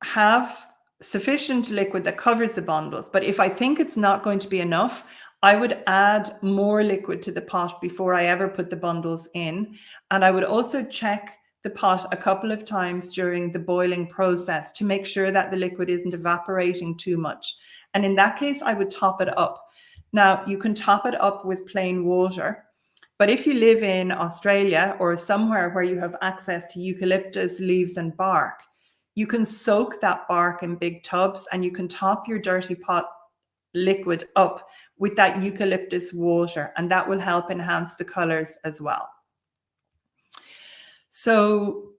have sufficient liquid that covers the bundles. But if I think it's not going to be enough, I would add more liquid to the pot before I ever put the bundles in. And I would also check the pot a couple of times during the boiling process to make sure that the liquid isn't evaporating too much. And in that case, I would top it up. Now, you can top it up with plain water, but if you live in Australia or somewhere where you have access to eucalyptus leaves and bark, you can soak that bark in big tubs and you can top your dirty pot liquid up with that eucalyptus water, and that will help enhance the colors as well. So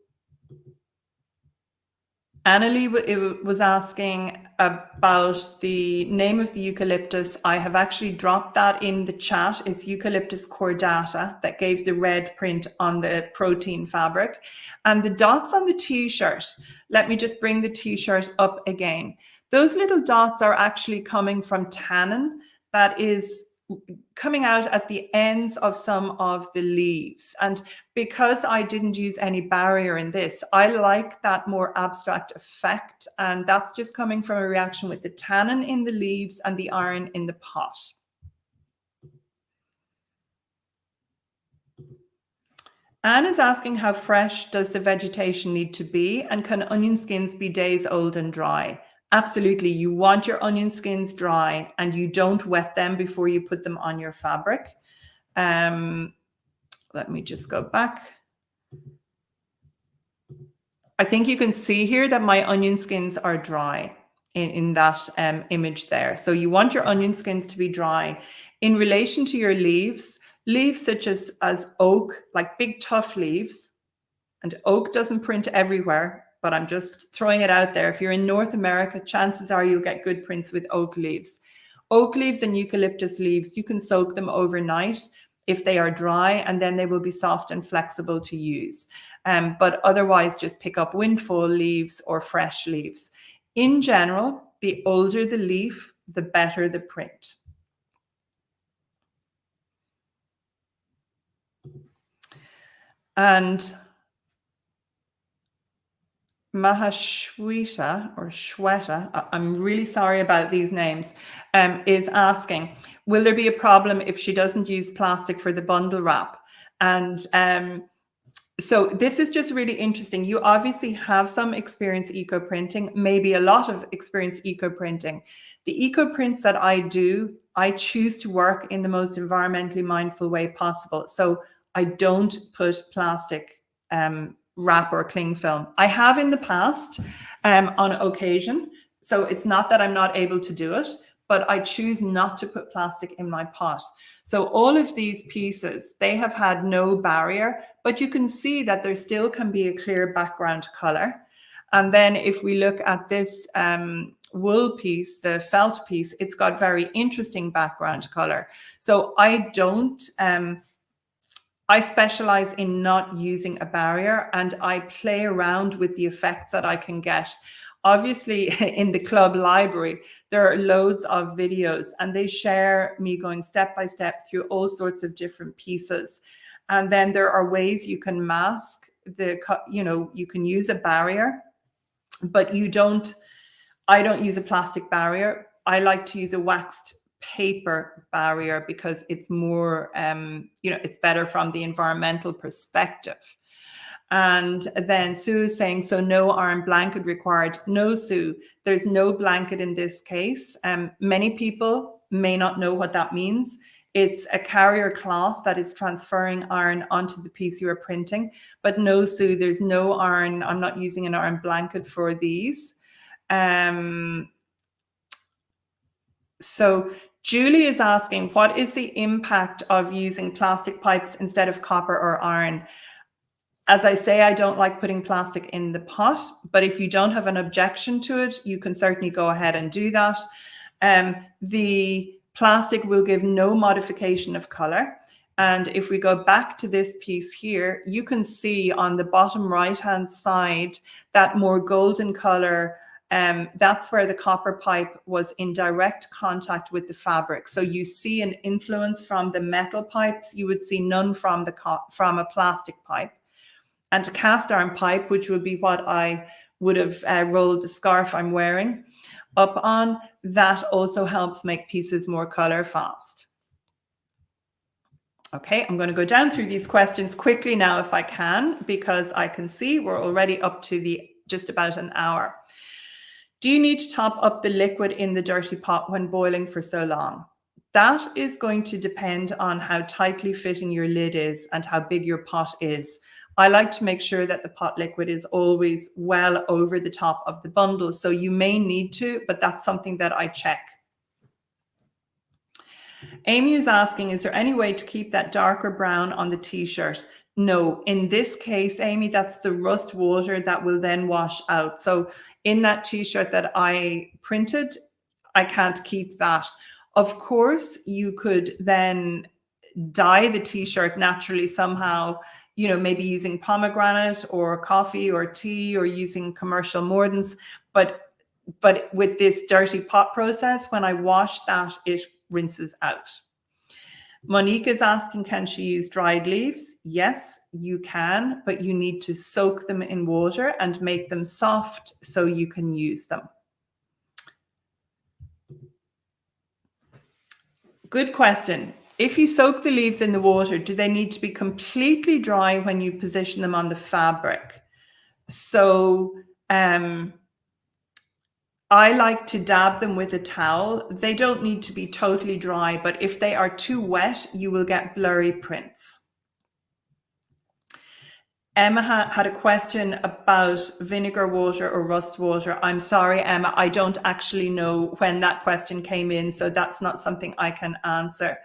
Annalie was asking about the name of the eucalyptus. I have actually dropped that in the chat. It's Eucalyptus cordata that gave the red print on the protein fabric. And the dots on the t-shirt, let me just bring the t-shirt up again. Those little dots are actually coming from tannin that is coming out at the ends of some of the leaves. And because I didn't use any barrier in this, I like that more abstract effect. And that's just coming from a reaction with the tannin in the leaves and the iron in the pot. Anne is asking, how fresh does the vegetation need to be, and can onion skins be days old and dry? Absolutely. You want your onion skins dry, and you don't wet them before you put them on your fabric. Let me just go back. I think you can see here that my onion skins are dry in that image there. So you want your onion skins to be dry. In relation to your leaves such as oak, like big tough leaves, and oak doesn't print everywhere, but I'm just throwing it out there. If you're in North America, chances are you'll get good prints with oak leaves. Oak leaves and eucalyptus leaves, you can soak them overnight if they are dry, and then they will be soft and flexible to use. But otherwise, just pick up windfall leaves or fresh leaves. In general, the older the leaf, the better the print. And Mahashweta or Shweta, I'm really sorry about these names, is asking, will there be a problem if she doesn't use plastic for the bundle wrap? And so this is just really interesting. You obviously have some experience eco-printing, maybe a lot of experience eco-printing. The eco-prints that I do, I choose to work in the most environmentally mindful way possible. So I don't put plastic wrap or cling film. I have in the past on occasion. So it's not that I'm not able to do it, but I choose not to put plastic in my pot. So all of these pieces, they have had no barrier, but you can see that there still can be a clear background color. And then if we look at this wool piece, the felt piece, it's got very interesting background color. So I don't, I specialize in not using a barrier, and I play around with the effects that I can get. Obviously, in the club library, there are loads of videos, and they share me going step by step through all sorts of different pieces. And then there are ways you can mask you can use a barrier, but I don't use a plastic barrier. I like to use a waxed paper barrier because it's more, it's better from the environmental perspective. And then Sue is saying, so no iron blanket required. No, Sue, there's no blanket in this case. Many people may not know what that means. It's a carrier cloth that is transferring iron onto the piece you are printing. But no, Sue, there's no iron. I'm not using an iron blanket for these. So Julie is asking, what is the impact of using plastic pipes instead of copper or iron? As I say, I don't like putting plastic in the pot, but if you don't have an objection to it, you can certainly go ahead and do that. The plastic will give no modification of color. And if we go back to this piece here, you can see on the bottom right-hand side that more golden color. That's where the copper pipe was in direct contact with the fabric. So you see an influence from the metal pipes. You would see none from a plastic pipe. And a cast iron pipe, which would be what I would have rolled the scarf I'm wearing up on, that also helps make pieces more color fast. Okay, I'm going to go down through these questions quickly now if I can, because I can see we're already up to just about an hour. Do you need to top up the liquid in the dirty pot when boiling for so long? That is going to depend on how tightly fitting your lid is and how big your pot is. I like to make sure that the pot liquid is always well over the top of the bundle. So you may need to, but that's something that I check. Amy is asking, is there any way to keep that darker brown on the t-shirt? No, in this case, Amy, that's the rust water that will then wash out. So in that t-shirt that I printed, I can't keep that. Of course, you could then dye the t-shirt naturally somehow, maybe using pomegranate or coffee or tea or using commercial mordants. But with this dirty pot process, when I wash that, it rinses out. Monique is asking, can she use dried leaves? Yes, you can, but you need to soak them in water and make them soft so you can use them. Good question. if you soak the leaves in the water, do they need to be completely dry when you position them on the fabric? So I like to dab them with a towel. They don't need to be totally dry, but if they are too wet, you will get blurry prints. Emma had a question about vinegar water or rust water. I'm sorry, Emma, I don't actually know when that question came in, so that's not something I can answer.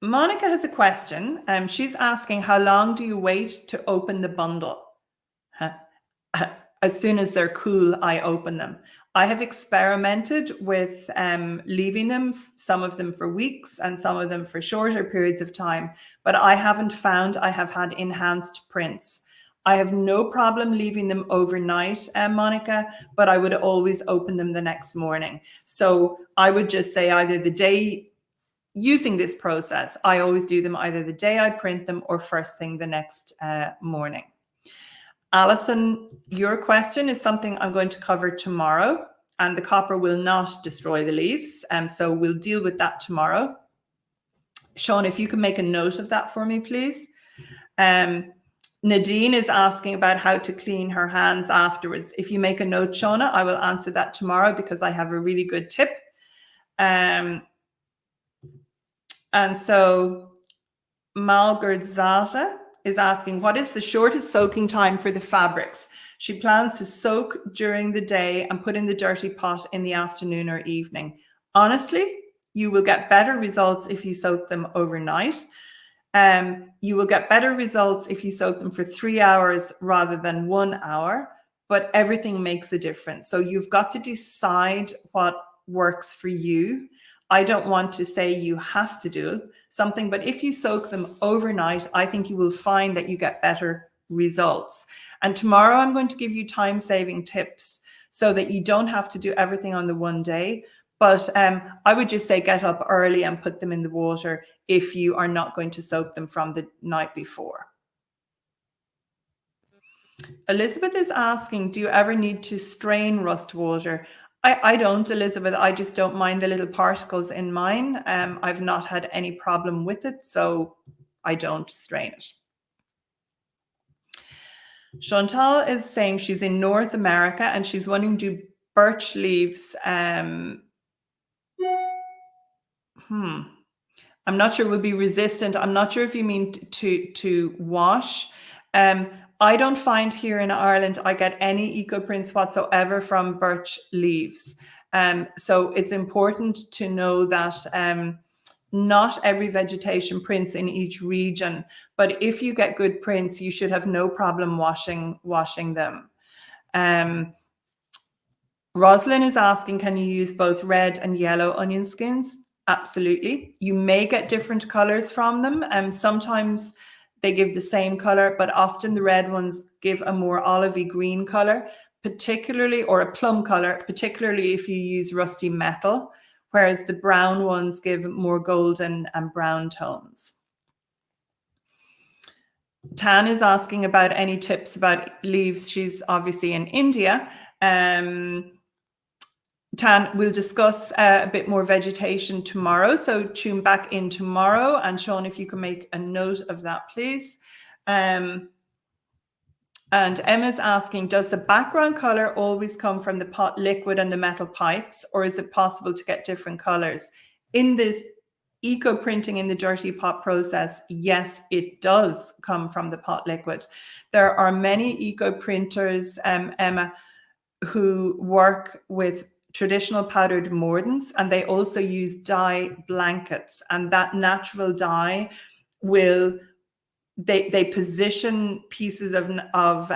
Monica has a question. She's asking, how long do you wait to open the bundle? As soon as they're cool, I open them. I have experimented with leaving them, some of them for weeks and some of them for shorter periods of time, but I haven't found I have had enhanced prints. I have no problem leaving them overnight, Monica, but I would always open them the next morning. So I would just say either the day using this process, I always do them either the day I print them or first thing the next morning. Alison, your question is something I'm going to cover tomorrow, and the copper will not destroy the leaves. So we'll deal with that tomorrow. Sean, if you can make a note of that for me, please. Nadine is asking about how to clean her hands afterwards. If you make a note, Shauna, I will answer that tomorrow because I have a really good tip. And so Malgordzata is asking, what is the shortest soaking time for the fabrics? She plans to soak during the day and put in the dirty pot in the afternoon or evening. Honestly, you will get better results if you soak them overnight. You will get better results if you soak them for 3 hours rather than 1 hour, but everything makes a difference. So you've got to decide what works for you. I don't want to say you have to do something, but if you soak them overnight, I think you will find that you get better results. And tomorrow I'm going to give you time-saving tips so that you don't have to do everything on the one day. But I would just say get up early and put them in the water if you are not going to soak them from the night before. Elizabeth is asking, do you ever need to strain rust water? I don't, Elizabeth. I just don't mind the little particles in mine. I've not had any problem with it, so I don't strain it. Chantal is saying she's in North America and she's wanting to do birch leaves. I'm not sure will be resistant. I'm not sure if you mean to wash. I don't find here in Ireland I get any eco prints whatsoever from birch leaves. So it's important to know that not every vegetation prints in each region, but if you get good prints, you should have no problem washing them. Rosalind is asking, can you use both red and yellow onion skins? Absolutely. You may get different colors from them. Sometimes they give the same color, but often the red ones give a more olivey green color, particularly, or a plum color, particularly if you use rusty metal, whereas the brown ones give more golden and brown tones. Tan is asking about any tips about leaves. She's obviously in India. Tan, we'll discuss a bit more vegetation tomorrow, so tune back in tomorrow. And Sean, if you can make a note of that, please. And Emma's asking, does the background color always come from the pot liquid and the metal pipes, or is it possible to get different colors? In this eco printing in the dirty pot process, yes, it does come from the pot liquid. There are many eco printers, Emma, who work with traditional powdered mordants, and they also use dye blankets, and that natural dye will they position pieces of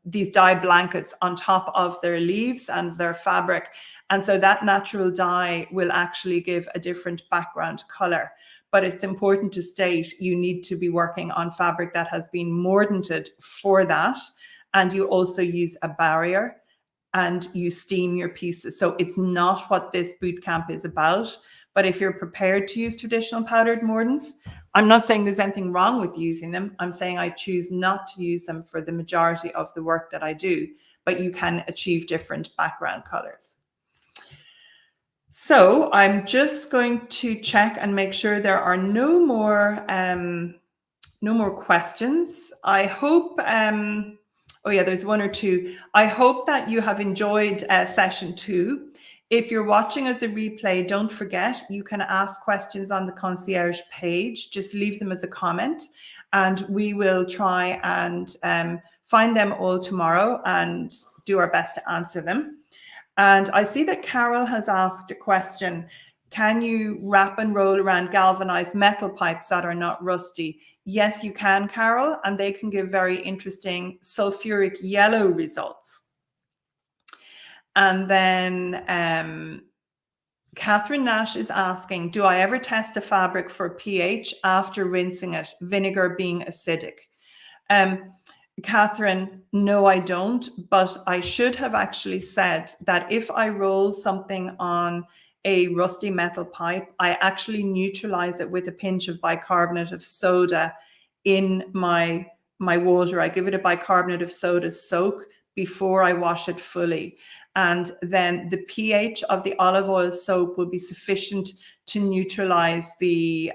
these dye blankets on top of their leaves and their fabric, and so that natural dye will actually give a different background color. But it's important to state you need to be working on fabric that has been mordanted for that, and you also use a barrier and you steam your pieces. So it's not what this bootcamp is about. But if you're prepared to use traditional powdered mordants, I'm not saying there's anything wrong with using them. I'm saying I choose not to use them for the majority of the work that I do, but you can achieve different background colors. So I'm just going to check and make sure there are no more questions. I hope, oh yeah, there's one or two. I hope that you have enjoyed session 2. If you're watching as a replay, don't forget, you can ask questions on the concierge page. Just leave them as a comment and we will try and find them all tomorrow and do our best to answer them. And I see that Carol has asked a question. Can you wrap and roll around galvanized metal pipes that are not rusty? Yes, you can, Carol, and they can give very interesting sulfuric yellow results. And then Catherine Nash is asking, do I ever test a fabric for pH after rinsing it, vinegar being acidic? Catherine, no, I don't, but I should have actually said that if I roll something on a rusty metal pipe, I actually neutralize it with a pinch of bicarbonate of soda in my water. I give it a bicarbonate of soda soak before I wash it fully. And then the pH of the olive oil soap will be sufficient to neutralize the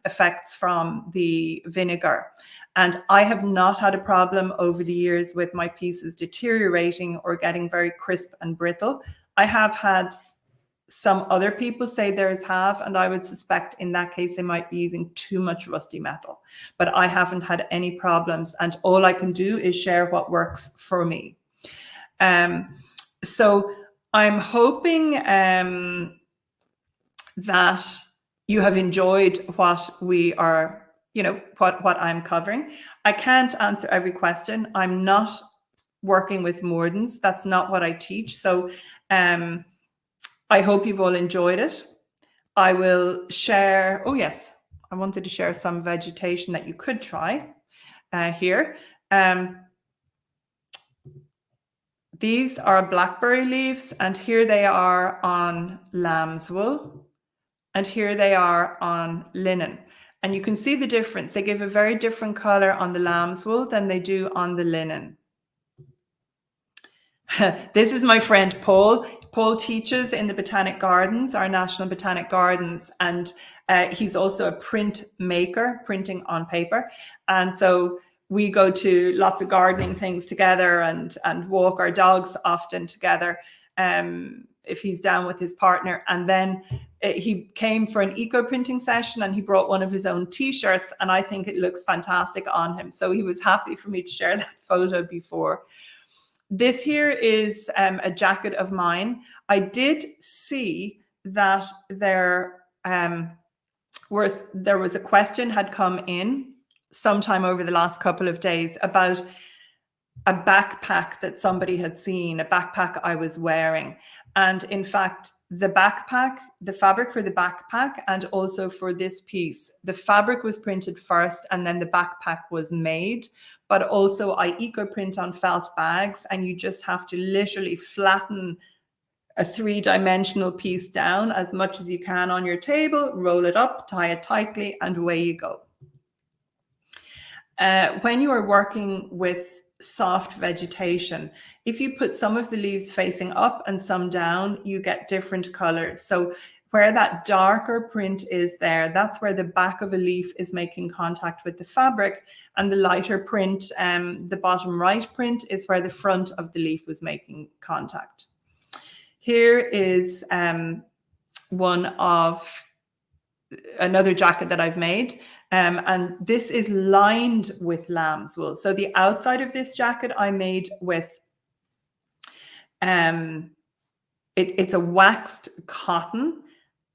effects from the vinegar. And I have not had a problem over the years with my pieces deteriorating or getting very crisp and brittle. I have had some other people say theirs have, and I would suspect in that case they might be using too much rusty metal. But I haven't had any problems, and all I can do is share what works for me. So I'm hoping that you have enjoyed what we are, what I'm covering. I can't answer every question. I'm not working with Mordens. That's not what I teach. So I hope you've all enjoyed it. I will share, oh yes, I wanted to share some vegetation that you could try here. These are blackberry leaves, and here they are on lamb's wool, and here they are on linen. And you can see the difference. They give a very different color on the lamb's wool than they do on the linen. This is my friend Paul. Paul teaches in the Botanic Gardens, our National Botanic Gardens, and he's also a print maker, printing on paper. And so we go to lots of gardening things together and walk our dogs often together if he's down with his partner. And then he came for an eco printing session and he brought one of his own t-shirts, and I think it looks fantastic on him. So he was happy for me to share that photo before. This here is a jacket of mine. I did see that there was a question had come in sometime over the last couple of days about a backpack that somebody had seen, a backpack I was wearing. And in fact, the backpack, the fabric for the backpack and also for this piece, the fabric was printed first and then the backpack was made. But also I eco print on felt bags, and you just have to literally flatten a 3-dimensional piece down as much as you can on your table, roll it up, tie it tightly, and away you go. When you are working with soft vegetation, if you put some of the leaves facing up and some down, you get different colors. So where that darker print is there, that's where the back of a leaf is making contact with the fabric, and the lighter print, the bottom right print, is where the front of the leaf was making contact. Here is one of another jacket that I've made, and this is lined with lamb's wool. So the outside of this jacket I made with it's a waxed cotton.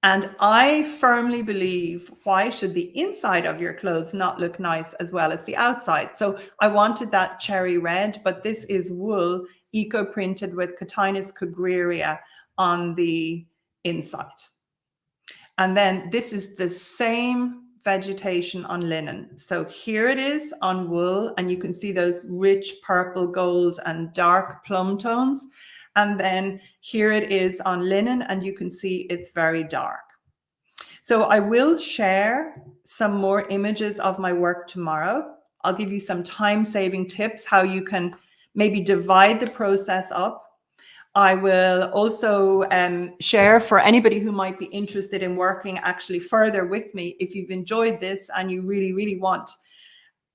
And I firmly believe, why should the inside of your clothes not look nice as well as the outside? So I wanted that cherry red, but this is wool eco printed with Cotinus cogreria on the inside. And then this is the same vegetation on linen. So here it is on wool, and you can see those rich purple, gold, and dark plum tones. And then here it is on linen, and you can see it's very dark. So I will share some more images of my work tomorrow. I'll give you some time-saving tips, how you can maybe divide the process up. I will also share for anybody who might be interested in working actually further with me. If you've enjoyed this and you really, really want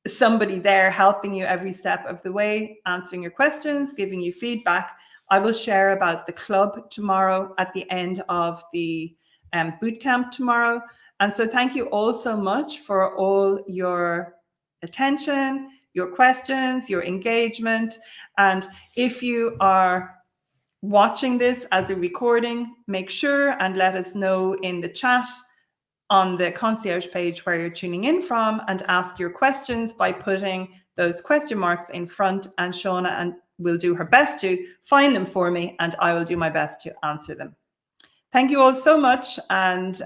somebody there helping you every step of the way, answering your questions, giving you feedback, I will share about the club tomorrow at the end of the bootcamp tomorrow. And so thank you all so much for all your attention, your questions, your engagement. And if you are watching this as a recording, make sure and let us know in the chat on the concierge page where you're tuning in from, and ask your questions by putting those question marks in front, and Shauna and will do her best to find them for me, and I will do my best to answer them. Thank you all so much, and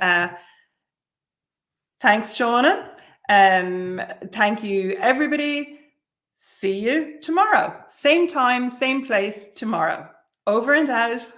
thanks, Shauna. Thank you, everybody. See you tomorrow. Same time, same place tomorrow. Over and out.